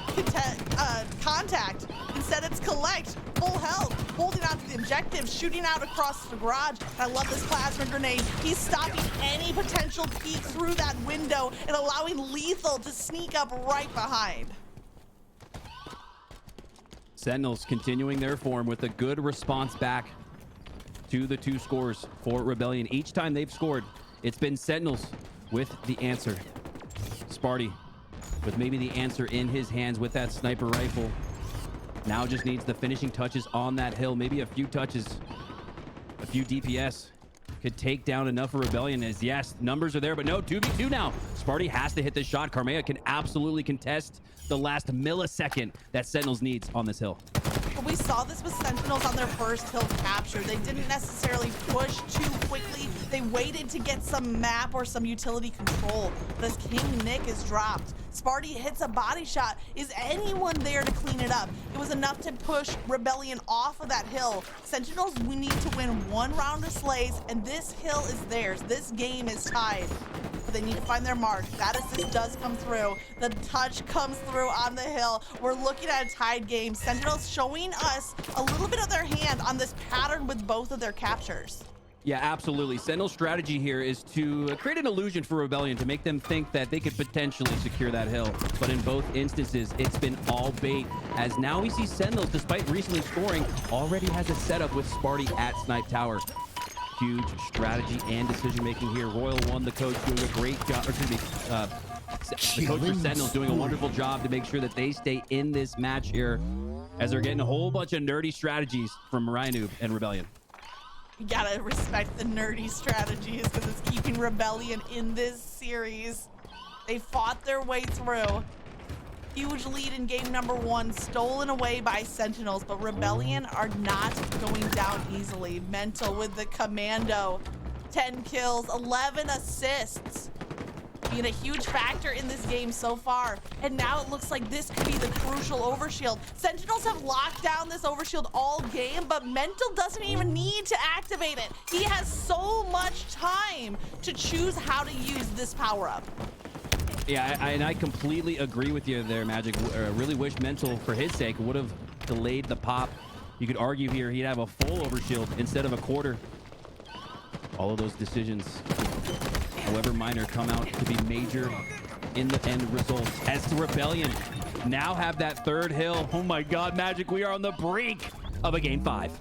contact. Instead, it's Kuhlect, full health, holding on to the objective, shooting out across the garage. I love this plasma grenade. He's stopping any potential peek through that window and allowing Lethul to sneak up right behind. Sentinels continuing their form with a good response back to the 2 scores for Rebellion. Each time they've scored, it's been Sentinels with the answer. Sparty with maybe the answer in his hands with that sniper rifle. Now just needs the finishing touches on that hill. Maybe a few touches, a few DPS could take down enough for Rebellion. As yes, numbers are there, but no, 2v2 now. Sparty has to hit this shot. Karmea can absolutely contest the last millisecond that Sentinels needs on this hill. We saw this with Sentinels on their first hill capture. They didn't necessarily push too quickly. They waited to get some map or some utility control. But as KingNick is dropped, Sparty hits a body shot. Is anyone there to clean it up? It was enough to push Rebellion off of that hill. Sentinels, we need to win 1 round of slays, and this hill is theirs. This game is tied. But they need to find their mark. That assist does come through. The touch comes through on the hill. We're looking at a tied game. Sentinels showing us a little bit of their hand on this pattern with both of their captures. Yeah, absolutely. Sentinel's strategy here is to create an illusion for Rebellion to make them think that they could potentially secure that hill. But in both instances, it's been all bait. As now we see Sentinels, despite recently scoring, already has a setup with Sparty at Snipe Tower. Huge strategy and decision-making here. Royal One, the coach, doing a great job. Or excuse me, the coach for Sentinels doing a wonderful job to make sure that they stay in this match here, as they're getting a whole bunch of nerdy strategies from RyaNoob and Rebellion. You gotta respect the nerdy strategies, because it's keeping Rebellion in this series. They fought their way through. Huge lead in game number 1, stolen away by Sentinels, but Rebellion are not going down easily. Mental with the commando. 10 kills, 11 assists. being a huge factor in this game so far. And now it looks like this could be the crucial overshield. Sentinels have locked down this overshield all game, but Mental doesn't even need to activate it. He has so much time to choose how to use this power-up. Yeah, and I completely agree with you there, Magic. I really wish Mental, for his sake, would have delayed the pop. You could argue here he'd have a full overshield instead of a quarter. All of those decisions, however minor, come out to be major in the end results. As to Rebellion, now have that third hill. Oh my God, Magic, we are on the brink of a Game 5.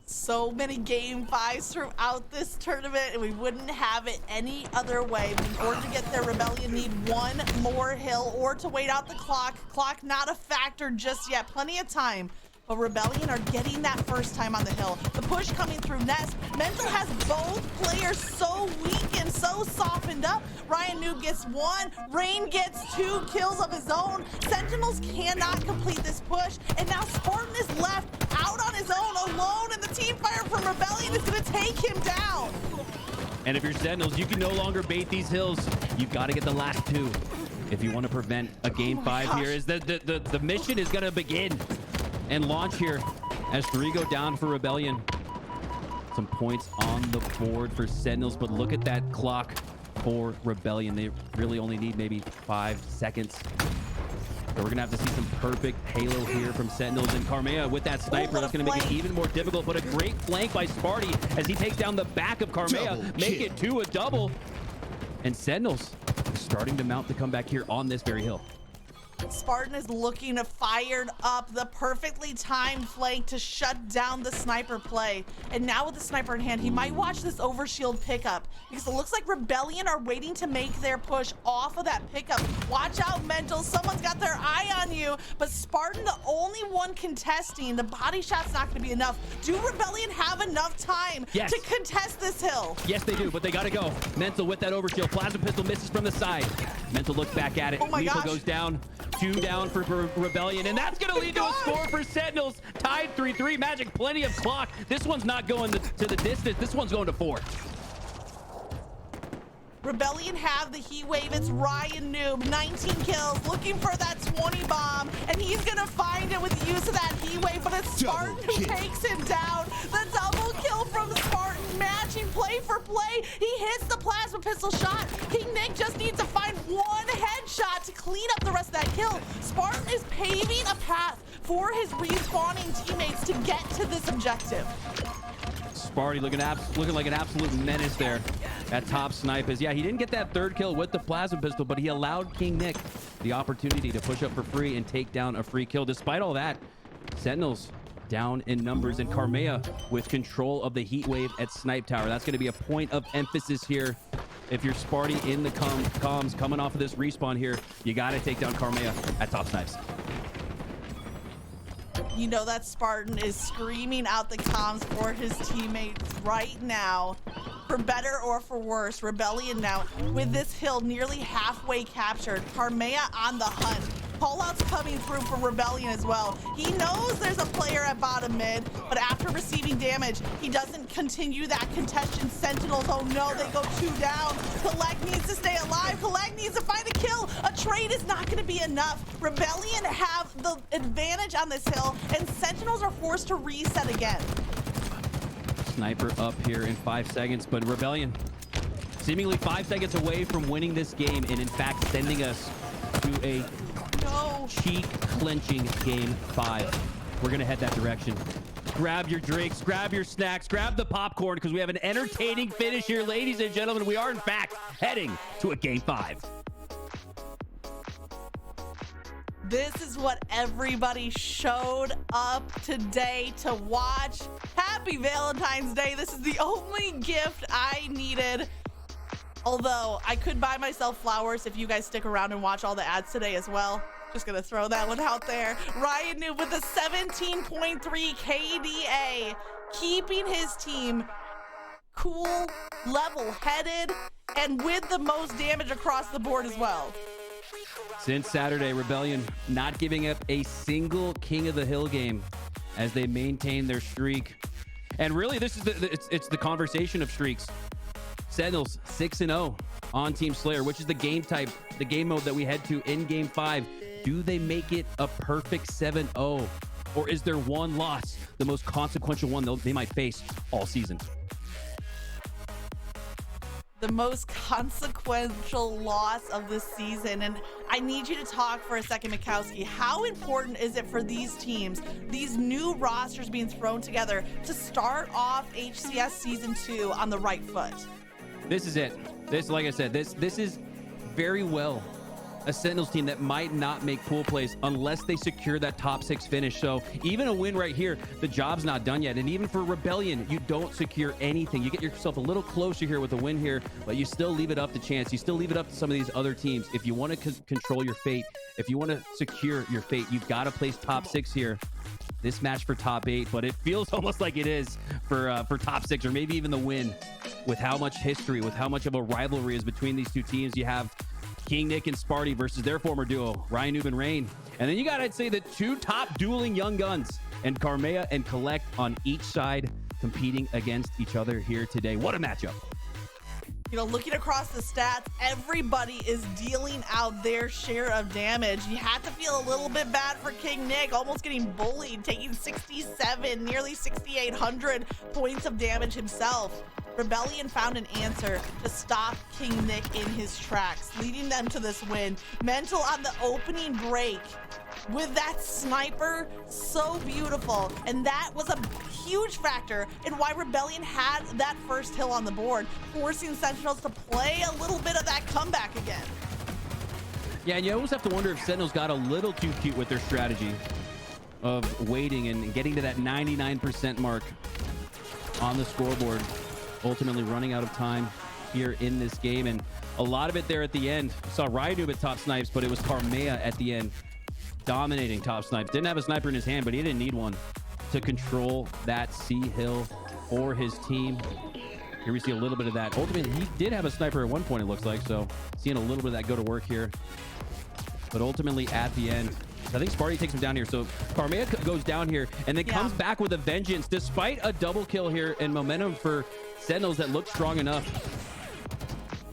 So many Game 5s throughout this tournament, and we wouldn't have it any other way. In order to get there, Rebellion need one more hill or to wait out the clock. Clock not a factor just yet. Plenty of time. But Rebellion are getting that first time on the hill. The push coming through Nest. Mental has both players so weak and so softened up. RyaNoob gets one. Rayne gets 2 kills of his own. Sentinels cannot complete this push. And now Spartan is left out on his own, alone. And the team fire from Rebellion is going to take him down. And if you're Sentinels, you can no longer bait these hills. You've got to get the last 2 if you want to prevent a Game 5 here. Is the mission is going to begin and launch here as 3 go down for Rebellion. Some points on the board for Sentinels, but look at that clock for Rebellion. They really only need maybe 5 seconds. So we're gonna have to see some perfect halo here from Sentinels, and Karmea with that sniper. That's gonna make it even more difficult, but a great flank by Sparty as he takes down the back of Karmea, make it to a double. And Sentinels starting to mount the comeback here on this very hill. Spartan is looking to fire up the perfectly timed flank to shut down the sniper play. And now with the sniper in hand, he might watch this overshield pickup because it looks like Rebellion are waiting to make their push off of that pickup. Watch out, Mental. Someone's got their eye on you. But Spartan, the only one contesting, the body shot's not going to be enough. Do Rebellion have enough time to contest this hill? Yes, they do, but they got to go. Mental with that overshield. Plasma pistol misses from the side. Mental looks back at it. Lethul goes down. 2 down for Rebellion, and that's going to lead to a score for Sentinels. Tied 3-3. Magic, plenty of clock. This one's not going to the distance. This one's going to 4. Rebellion have the heat wave. It's RyaNoob, 19 kills, looking for that 20 bomb, and he's gonna find it with the use of that heat wave, but it's Spartan who takes him down. The double kill from Spartan, matching play for play. He hits the plasma pistol shot. KingNick just needs to find one headshot to clean up the rest of that kill. Spartan is paving a path for his respawning teammates to get to this objective. Sparty looking like an absolute menace there. That top snipe is, yeah, he didn't get that 3rd kill with the plasma pistol, but he allowed KingNick the opportunity to push up for free and take down a free kill. Despite all that, Sentinels down in numbers, and Karmea with control of the heat wave at Snipe Tower. That's going to be a point of emphasis here. If you're Sparty in the comms coming off of this respawn here, you got to take down Karmea at top snipes. You know that Spartan is screaming out the comms for his teammates right now. For better or for worse, Rebellion now with this hill nearly halfway captured. Karmea on the hunt. Callouts coming through for Rebellion as well. He knows there's a player at bottom mid, but after receiving damage, he doesn't continue that contention. Sentinels, oh no, they go 2 down. Kuhlect needs to stay alive. Kuhlect needs to find a kill. A trade is not going to be enough. Rebellion have the advantage on this hill, and Sentinels are forced to reset again. Sniper up here in 5 seconds, but Rebellion seemingly 5 seconds away from winning this game, and in fact sending us to a cheek clenching Game 5. We're gonna head that direction. Grab your drinks, grab your snacks, grab the popcorn, because we have an entertaining finish here, ladies and gentlemen. We are in fact heading to a Game 5. This is what everybody showed up today to watch. Happy Valentine's Day. This is the only gift I needed. Although I could buy myself flowers if you guys stick around and watch all the ads today as well. Just gonna throw that one out there. RyaNoob with a 17.3 KDA, keeping his team cool, level-headed, and with the most damage across the board as well. Since Saturday, Rebellion not giving up a single King of the Hill game as they maintain their streak. And really, this is it's the conversation of streaks. Sentinels 6-0 on Team Slayer, which is the game type, the game mode that we head to in Game 5. Do they make it a perfect 7-0? Or is there one loss, the most consequential one they might face all season? The most consequential loss of this season. And I need you to talk for a second, Mikowski. How important is it for these teams, these new rosters being thrown together, to start off HCS Season 2 on the right foot? This is it. Like I said, this is very well a Sentinels team that might not make pool plays unless they secure that top 6 finish. So even a win right here, the job's not done yet. And even for Rebellion, you don't secure anything. You get yourself a little closer here with a win here, but you still leave it up to chance. You still leave it up to some of these other teams. If you want to control your fate, if you want to secure your fate, you've got to place top 6 here. This match for top 8, but it feels almost like it is for top 6, or maybe even the win, with how much history, with how much of a rivalry is between these two teams. You have KingNick and Spartan versus their former duo, RyaNoob and Rayne. And then you got, I'd say, the two top dueling young guns, and Karmea and Kuhlect on each side competing against each other here today. What a matchup. You know, looking across the stats, everybody is dealing out their share of damage. You have to feel a little bit bad for KingNick, almost getting bullied, taking 67, nearly 6,800 points of damage himself. Rebellion found an answer to stop KingNick in his tracks, leading them to this win. Mental on the opening break with that sniper, so beautiful. And that was a huge factor in why Rebellion had that first hill on the board, forcing Sentinels to play a little bit of that comeback again. Yeah, and you always have to wonder if Sentinels got a little too cute with their strategy of waiting and getting to that 99% mark on the scoreboard, ultimately running out of time here in this game. And a lot of it there at the end. We saw RyaNoob at top snipes, but it was Karmea at the end dominating top snipes. Didn't have a sniper in his hand, but he didn't need one to control that C hill for his team. Here we see a little bit of that. Ultimately, he did have a sniper at one point, it looks like, so seeing a little bit of that go to work here. But ultimately at the end, I think Sparty takes him down here. So Karmea goes down here and then comes back with a vengeance, despite a double kill here and momentum for Sentinels that looked strong enough.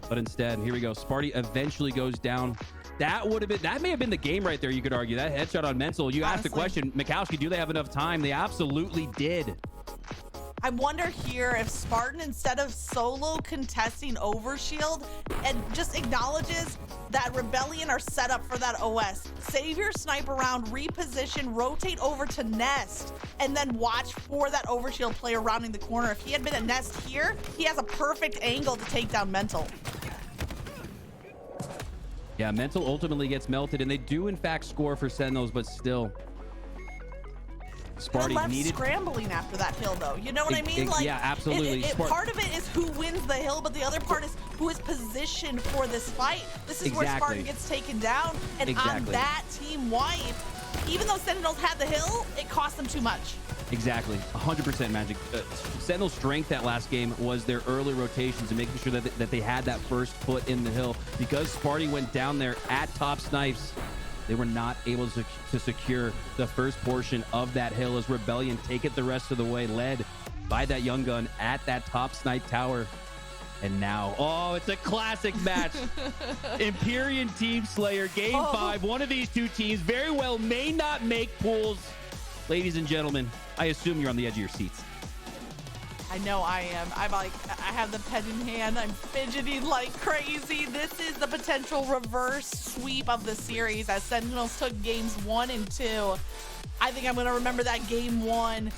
But instead, here we go. Sparty eventually goes down. That may have been the game right there, you could argue. That headshot on Mental. You asked the question, Mikowski, do they have enough time? They absolutely did. I wonder here if Spartan, instead of solo contesting overshield, and just acknowledges that Rebellion are set up for that OS. Save your sniper round, reposition, rotate over to Nest, and then watch for that overshield player rounding the corner. If he had been at Nest here, he has a perfect angle to take down Mental. Yeah, Mental ultimately gets melted, and they do in fact score for Sentinels, but still, Sparty left scrambling after that hill, though. You know what I mean? Like, yeah, absolutely. Part of it is who wins the hill, but the other part is who is positioned for this fight. This is where Spartan gets taken down, and on that team wipe, even though Sentinels had the hill, it cost them too much. Exactly, 100% Magic. Sentinel's strength that last game was their early rotations and making sure that they had that first foot in the hill. Because Sparty went down there at top snipes, they were not able to secure the first portion of that hill as Rebellion take it the rest of the way, led by that young gun at that top snipe tower. And now, oh, it's a classic match. Empyrean Team Slayer, Game 5. One of these two teams very well may not make pools. Ladies and gentlemen, I assume you're on the edge of your seats. I know I am. I have the pen in hand. I'm fidgeting like crazy. This is the potential reverse sweep of the series as Sentinels took games 1 and 2. I think I'm going to remember that game 1.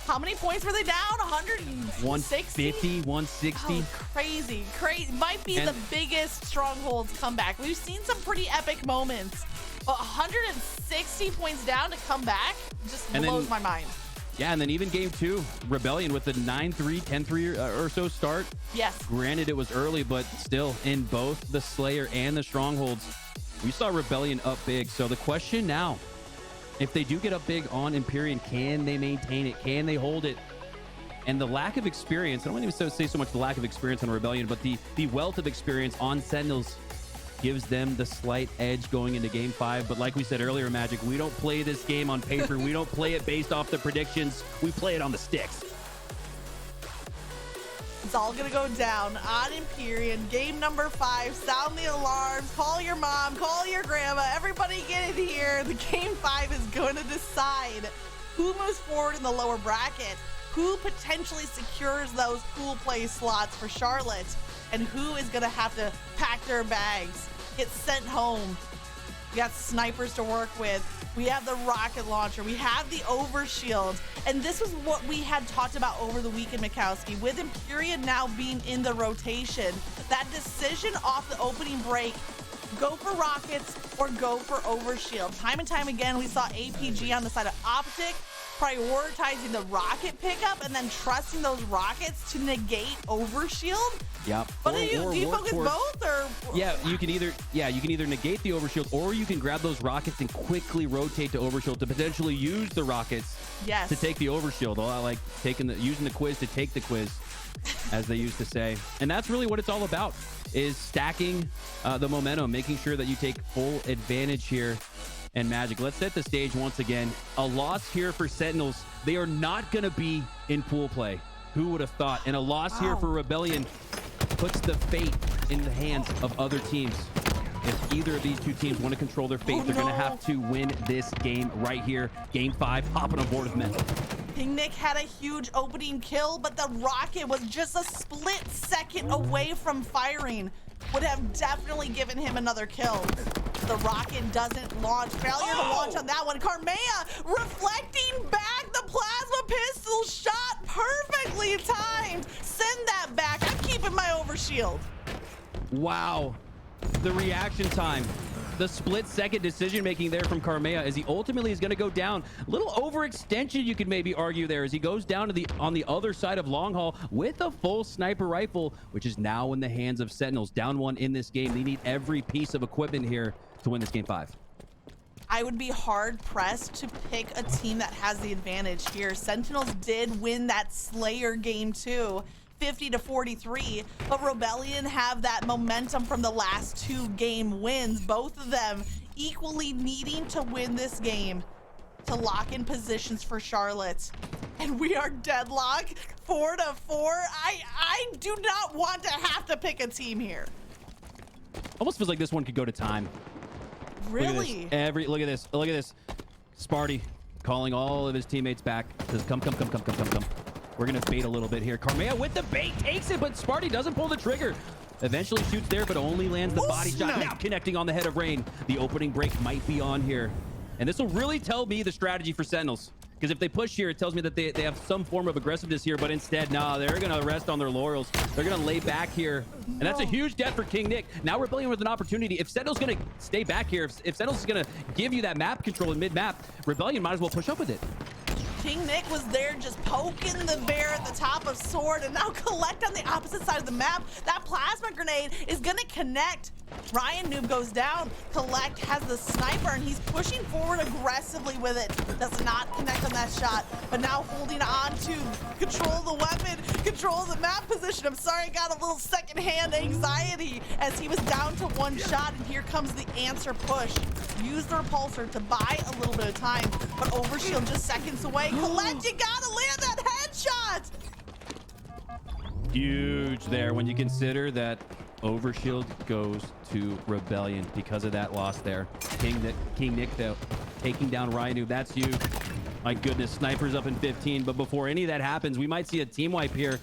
How many points were they down? 160? 150, 160. Oh, crazy. Might be the biggest Strongholds comeback. We've seen some pretty epic moments, but 160 points down to come back just blows my mind. Yeah, and then even game 2, Rebellion with the 9-3, 10-3 or so start. Yes. Granted, it was early, but still, in both the Slayer and the Strongholds, we saw Rebellion up big. So the question now, if they do get up big on Empyrean, can they maintain it? Can they hold it? And the lack of experience, I don't even say so much the lack of experience on Rebellion, but the wealth of experience on Sentinels gives them the slight edge going into game 5. But like we said earlier, Magic, we don't play this game on paper. We don't play it based off the predictions. We play it on the sticks. It's all gonna go down on Empyrean. Game number 5. Sound the alarms. Call your mom. Call your grandma. Everybody get in here. The game 5 is going to decide who moves forward in the lower bracket, who potentially secures those pool play slots for Charlotte, and who is gonna have to pack their bags, get sent home. We got snipers to work with. We have the rocket launcher. We have the overshield. And this was what we had talked about over the weekend, Mikowski. With Empyrean now being in the rotation, that decision off the opening break, go for rockets or go for overshield. Time and time again, we saw APG on the side of Optic prioritizing the rocket pickup and then trusting those rockets to negate overshield. Yep. But do you focus both, or? Yeah, you can either negate the overshield, or you can grab those rockets and quickly rotate to overshield to potentially use the rockets to take the overshield. I like using the quiz to take the quiz, as they used to say. And that's really what it's all about, is stacking the momentum, making sure that you take full advantage here. And Magic, let's set the stage once again. A loss here for Sentinels. They are not going to be in pool play. Who would have thought? And a loss here for Rebellion puts the fate in the hands of other teams. If either of these two teams want to control their fate, they're going to have to win this game right here. Game 5, hopping on board with Mental. KingNick had a huge opening kill, but the rocket was just a split second away from firing. Would have definitely given him another kill. The rocket doesn't launch. Failure to launch on that one. Karmea reflecting back the plasma pistol shot, perfectly timed. Send that back. I'm keeping my overshield. Wow. The reaction time. The split-second decision-making there from Karmea, as he ultimately is going to go down. A little overextension, you could maybe argue there, as he goes down to on the other side of Long Haul with a full sniper rifle, which is now in the hands of Sentinels. Down 1 in this game. They need every piece of equipment here to win this game 5. I would be hard-pressed to pick a team that has the advantage here. Sentinels did win that Slayer game too, 50-43, but Rebellion have that momentum from the last 2 game wins, both of them equally needing to win this game to lock in positions for Charlotte. And we are deadlocked 4-4. I do not want to have to pick a team here. Almost feels like this one could go to time. Really? Look at this. Sparty calling all of his teammates back. Says, come. We're going to bait a little bit here. Karmea with the bait takes it, but Sparty doesn't pull the trigger. Eventually shoots there, but only lands the body shot. Now connecting on the head of Rayne. The opening break might be on here. And this will really tell me the strategy for Sentinels. Because if they push here, it tells me that they have some form of aggressiveness here, but instead, nah, they're going to rest on their laurels. They're going to lay back here. And that's a huge death for KingNick. Now Rebellion with an opportunity. If Sentinel's going to stay back here, if Sentinel's is going to give you that map control in mid-map, Rebellion might as well push up with it. KingNick was there just poking the bear at the top of Sword, and now Kuhlect on the opposite side of the map. That plasma grenade is going to connect. RyaNoob goes down. Kuhlect has the sniper, and he's pushing forward aggressively with it. Does not connect on that shot, but now holding on to control the weapon, control the map position. I'm sorry, I got a little secondhand anxiety as he was down to 1 shot, and here comes the answer push. Use the repulsor to buy a little bit of time, but overshield just seconds away. Kuhlect, you gotta land that headshot! Huge there when you consider that overshield goes to Rebellion because of that loss there. KingNick though, taking down RyaNoob. That's huge. My goodness, snipers up in 15, but before any of that happens, we might see a team wipe here.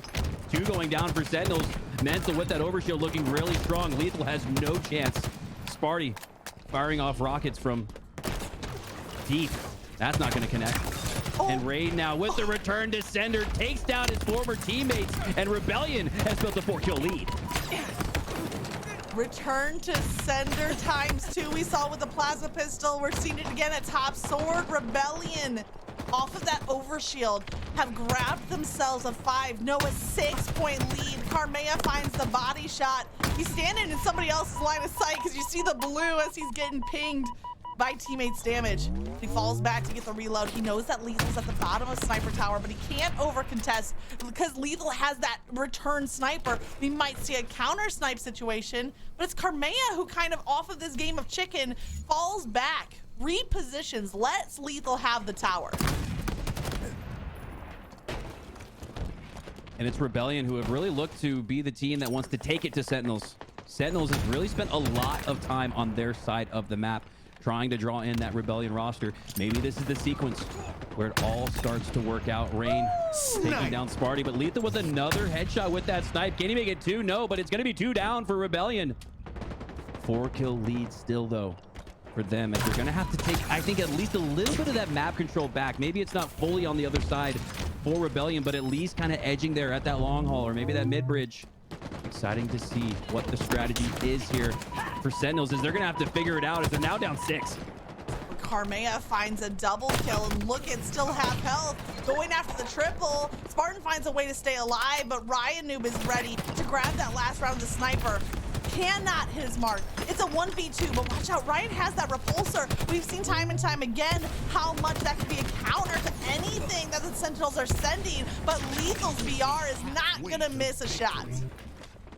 2 going down for Sentinels. Mental with that overshield looking really strong. Lethul has no chance. Sparty firing off rockets from deep. That's not going to connect. And Rayne now with the return to sender takes down his former teammates, and Rebellion has built a 4-kill lead. Return to sender ×2. We saw with the plasma pistol. We're seeing it again at top. Sword Rebellion off of that overshield have grabbed themselves a 5, no, a 6-point lead. Karmea finds the body shot. He's standing in somebody else's line of sight because you see the blue as he's getting pinged by teammates' damage. He falls back to get the reload. He knows that Lethal's at the bottom of Sniper Tower, but he can't over-contest because Lethul has that return sniper. We might see a counter snipe situation, but it's Karmea who kind of off of this game of chicken falls back, repositions, lets Lethul have the tower. And it's Rebellion who have really looked to be the team that wants to take it to Sentinels. Sentinels has really spent a lot of time on their side of the map, trying to draw in that Rebellion roster. Maybe this is the sequence where it all starts to work out. Rayne taking down Sparty, but Lethul with another headshot with that snipe. Can he make it 2? No, but it's going to be 2 down for Rebellion. 4-kill lead still, though, for them, as they're going to have to take, I think, at least a little bit of that map control back. Maybe it's not fully on the other side for Rebellion, but at least kind of edging there at that long haul, or maybe that mid bridge. Exciting to see what the strategy is here for Sentinels, as they're going to have to figure it out, as they're now down 6. Karmea finds a double kill, and look, it's still half health. Going after the triple. Spartan finds a way to stay alive, but RyaNoob is ready to grab that last round. The sniper cannot hit his mark. It's a 1v2, but watch out, Ryan has that repulsor. We've seen time and time again how much that could be a counter to anything that the Sentinels are sending, but Lethal's VR is not gonna miss a shot.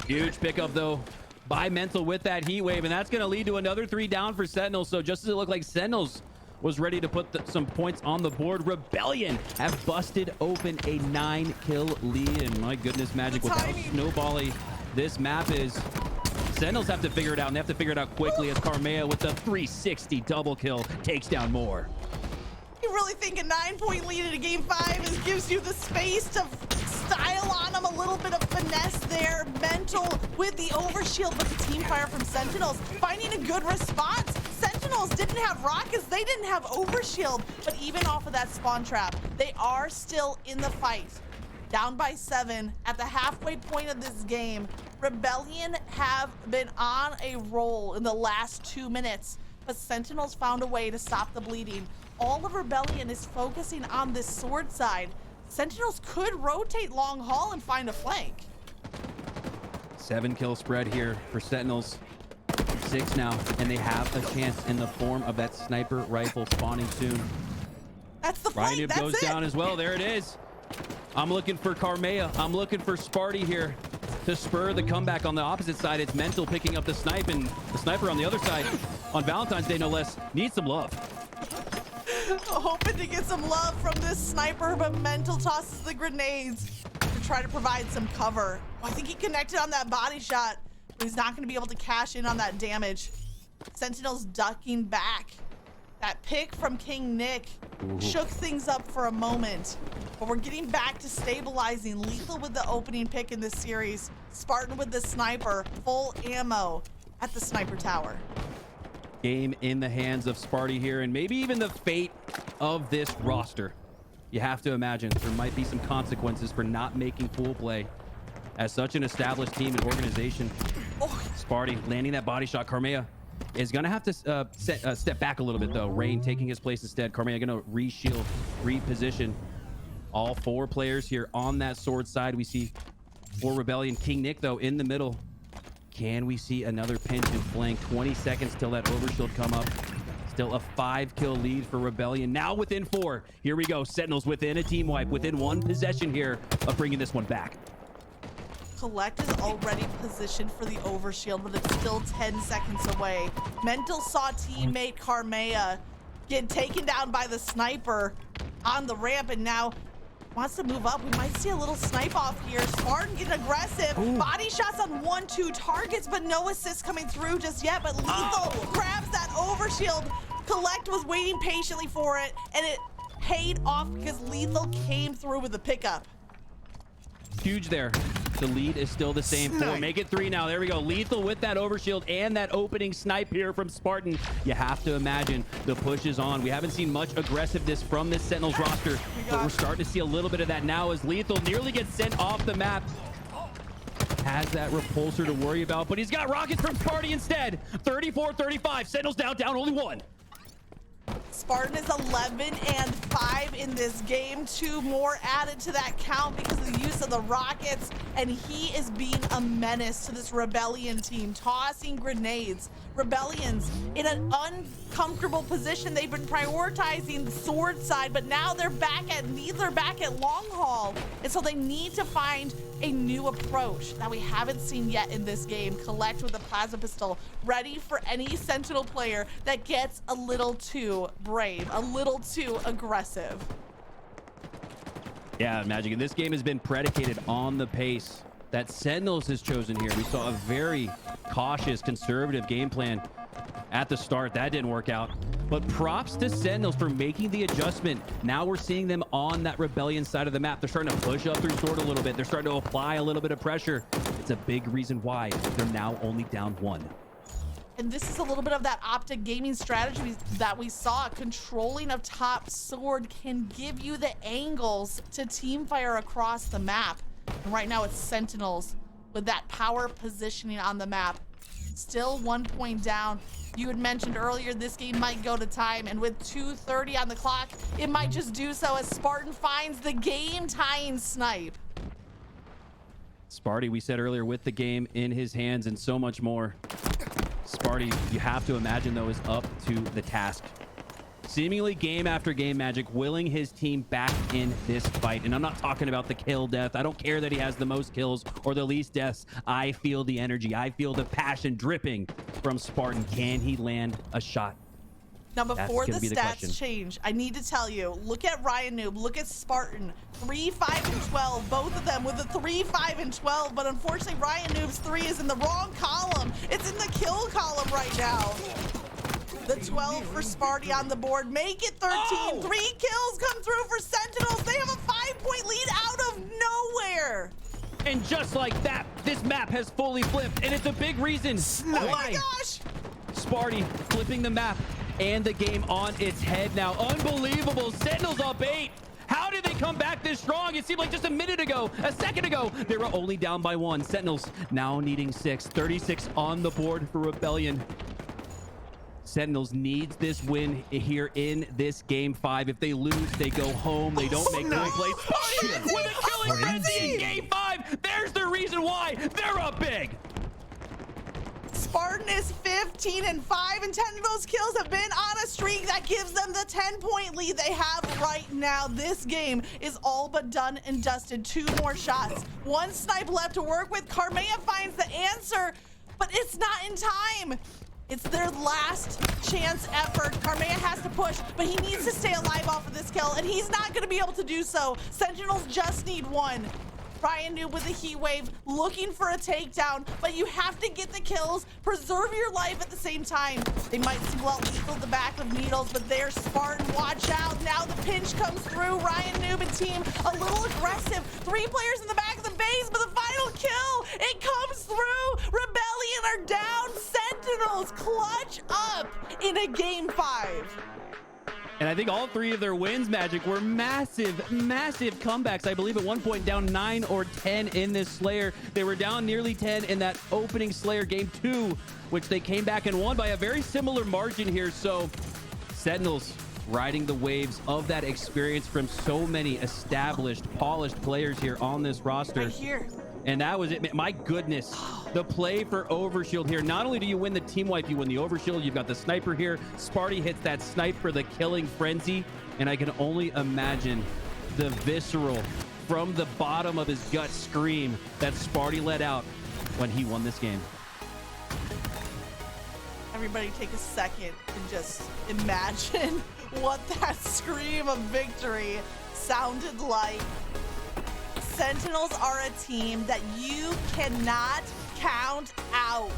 Huge pickup, though, by Mental with that heat wave, and that's going to lead to another 3 down for Sentinels. So just as it looked like Sentinels was ready to put some points on the board, Rebellion have busted open a 9-kill lead. And my goodness, Magic, with how snowbally this map is, Sentinels have to figure it out, and they have to figure it out quickly, as Karmea with the 360 double kill takes down more. You really think a 9-point lead in a game 5 gives you the space to style on them, a little bit of finesse there. Mental with the overshield, but the team fire from Sentinels finding a good response. Sentinels didn't have rockets, they didn't have overshield, but even off of that spawn trap, they are still in the fight. Down by 7 at the halfway point of this game. Rebellion have been on a roll in the last 2 minutes, but Sentinels found a way to stop the bleeding. All of Rebellion is focusing on this sword side. Sentinels could rotate long haul and find a flank. 7-kill spread here for Sentinels. 6 now, and they have a chance in the form of that sniper rifle spawning soon. That's the flank. RyaNoob goes down as well. There it is. I'm looking for Karmea. I'm looking for Sparty here to spur the comeback. On the opposite side, it's Mental picking up the snipe, and the sniper on the other side, on Valentine's Day no less, needs some love. Hoping to get some love from this sniper, but Mental tosses the grenades to try to provide some cover. Oh, I think he connected on that body shot, but he's not going to be able to cash in on that damage. Sentinels ducking back. That pick from KingNick shook things up for a moment, but we're getting back to stabilizing. Lethul with the opening pick in this series. Spartan with the sniper, full ammo at the sniper tower. Game in the hands of Sparty here, and maybe even the fate of this roster. You have to imagine there might be some consequences for not making full play as such an established team and organization. Sparty landing that body shot. Karmea is going to have to step back a little bit, though. Rayne taking his place instead. Karmea going to re-shield, reposition. All 4 players here on that sword side. We see for Rebellion, KingNick, though, in the middle. Can we see another pinch and flank? 20 seconds till that overshield come up. Still a 5-kill lead for Rebellion. Now within 4. Here we go. Sentinels within a team wipe, within 1 possession here of bringing this one back. Kuhlect is already positioned for the overshield, but it's still 10 seconds away. Mental saw teammate Karmea get taken down by the sniper on the ramp, and now wants to move up. We might see a little snipe off here. Spartan getting aggressive. Body shots on 1-2 targets, but no assists coming through just yet. But Lethul grabs that overshield. Kuhlect was waiting patiently for it, and it paid off because Lethul came through with the pickup. Huge there. The lead is still the same. 4. Make it 3 now. There we go. Lethul with that overshield and that opening snipe here from Spartan. You have to imagine the push is on. We haven't seen much aggressiveness from this Sentinels roster, but we're starting to see a little bit of that now as Lethul nearly gets sent off the map. Has that repulsor to worry about, but he's got rockets from Sparty instead. 34-35. Sentinels down only 1. Spartan is 11-5 in this game. 2 more added to that count because of the use of the rockets, and he is being a menace to this Rebellion team, tossing grenades. Rebellion's in an uncomfortable position. They've been prioritizing the sword side, but now they're back at long haul, and so they need to find a new approach that we haven't seen yet in this game. Kuhlect with a plasma pistol, ready for any Sentinel player that gets a little too brave, a little too aggressive. Yeah, Magic, and this game has been predicated on the pace that Sentinels has chosen here. We saw a very cautious, conservative game plan at the start. That didn't work out. But props to Sentinels for making the adjustment. Now we're seeing them on that Rebellion side of the map. They're starting to push up through sword a little bit. They're starting to apply a little bit of pressure. It's a big reason why they're now only down 1. And this is a little bit of that Optic gaming strategy that we saw. Controlling of top sword can give you the angles to team fire across the map. And right now it's Sentinels with that power positioning on the map. Still 1 point down. You had mentioned earlier this game might go to time, and with 2:30 on the clock, it might just do so as Spartan finds the game-tying snipe. Sparty, we said earlier, with the game in his hands and so much more. Sparty, you have to imagine, though, is up to the task. Seemingly game after game, Magic willing his team back in this fight. And I'm not talking about the kill death. I don't care that he has the most kills or the least deaths. I feel the energy. I feel the passion dripping from Spartan. Can he land a shot? Now, before the stats change, I need to tell you, look at RyaNoob, look at Spartan. 3, 5, and 12, both of them with a 3, 5, and 12. But unfortunately, RyaNoob's 3 is in the wrong column. It's in the kill column right now. The 12 for Sparty on the board. Make it 13. Oh! 3 kills come through for Sentinels. They have a 5-point lead out of nowhere. And just like that, this map has fully flipped. And it's a big reason why. Oh my gosh. Sparty flipping the map and the game on its head now. Unbelievable. Sentinels up 8. How did they come back this strong? It seemed like just a second ago, they were only down by 1. Sentinels now needing 6. 36 on the board for Rebellion. Sentinels needs this win here in this game 5. If they lose, they go home. They don't make no plays. With a killing frenzy in game 5, there's the reason why they're up big. Spartan is 15 and 5, and 10 of those kills have been on a streak that gives them the 10-point lead they have right now. This game is all but done and dusted. 2 more shots. 1 snipe left to work with. Karmea finds the answer, but it's not in time. It's their last chance effort. Karmea has to push, but he needs to stay alive off of this kill, and he's not going to be able to do so. Sentinels just need 1. RyaNoob with a heat wave, looking for a takedown, but you have to get the kills, preserve your life at the same time. They might single out Lethul the back of Needles, but there's Spartan. Watch out. Now the pinch comes through. RyaNoob and team a little aggressive. 3 players in the back of the base, but the final kill, it comes through. Rebellion are down. Sentinels clutch up in a game 5. And I think all 3 of their wins, Magic, were massive, massive comebacks. I believe at one point down 9 or 10 in this Slayer. They were down nearly 10 in that opening Slayer game 2, which they came back and won by a very similar margin here. So Sentinels riding the waves of that experience from so many established, polished players here on this roster. Right here. And that was it. My goodness, the play for Overshield here. Not only do you win the team wipe, you win the Overshield. You've got the sniper here. Sparty hits that snipe for the killing frenzy. And I can only imagine the visceral, from the bottom of his gut scream that Sparty let out when he won this game. Everybody take a second and just imagine what that scream of victory sounded like. Sentinels are a team that you cannot count out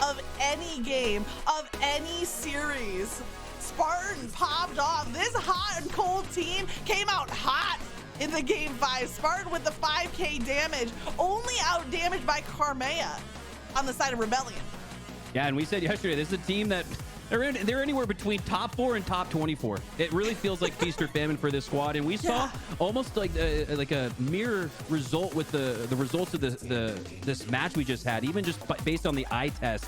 of any game, of any series. Spartan popped off. This hot and cold team came out hot in the game 5. Spartan with the 5k damage, only out damaged by Karmea on the side of Rebellion. Yeah, and we said yesterday, this is a team that they're anywhere between top 4 and top 24. It really feels like feast or famine for this squad, and we saw almost like a mirror result with the results of this match we just had, even just based on the eye test.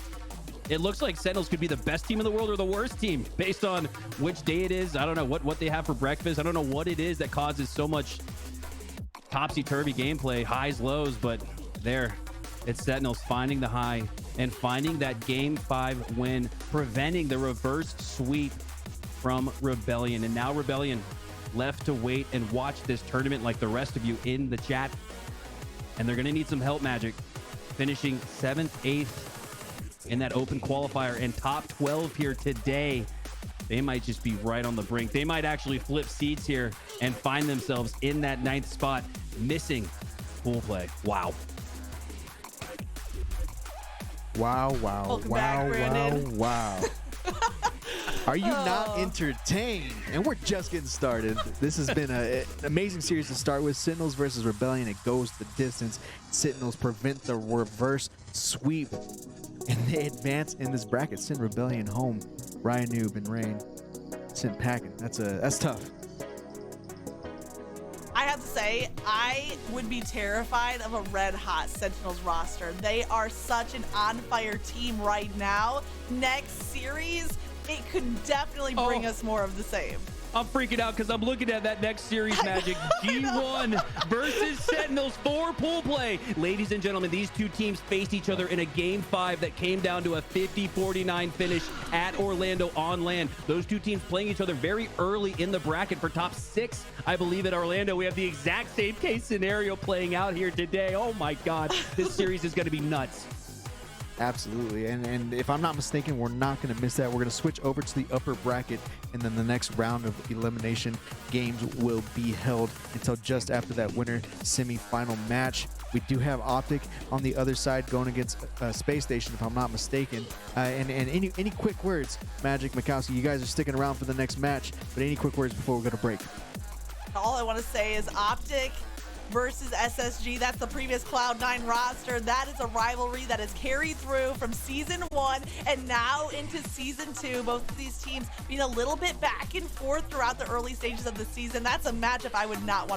It looks like Sentinels could be the best team in the world or the worst team based on which day it is. I don't know what they have for breakfast. I don't know what it is that causes so much topsy-turvy gameplay, highs, lows, but there, it's Sentinels finding the high and finding that game 5 win, preventing the reverse sweep from Rebellion. And now Rebellion left to wait and watch this tournament like the rest of you in the chat. And they're going to need some help, Magic. Finishing 7th, 8th in that open qualifier and top 12 here today. they might just be right on the brink. They might actually flip seats here and find themselves in that 9th spot, missing pool play. Wow. Wow. Welcome back, Brandon. Wow. Are you not entertained? And we're just getting started. This has been an amazing series to start with. Sentinels versus Rebellion. It goes the distance. Sentinels prevent the reverse sweep, and they advance in this bracket. Send Rebellion home. RyaNoob and Rayne sent packing. That's tough. I have to say, I would be terrified of a red-hot Sentinels roster. They are such an on-fire team right now. Next series, it could definitely bring us more of the same. I'm freaking out because I'm looking at that next series, Magic. G1 versus Sentinels for pool play. Ladies and gentlemen, these two teams faced each other in a Game 5 that came down to a 50-49 finish at Orlando on land. Those two teams playing each other very early in the bracket for top 6, I believe, at Orlando. We have the exact same case scenario playing out here today. Oh my God, this series is going to be nuts. Absolutely, and if I'm not mistaken, we're not going to miss that. We're going to switch over to the upper bracket, and then the next round of elimination games will be held until just after that winner semi-final match. We do have Optic on the other side going against Space Station, if I'm not mistaken. And any quick words, Magic, Mikowski, you guys are sticking around for the next match, but any quick words before we go to break? All I want to say is Optic versus SSG. That's the previous Cloud9 roster. That is a rivalry that has carried through from season 1 and now into season 2. Both of these teams being a little bit back and forth throughout the early stages of the season. That's a matchup I would not want to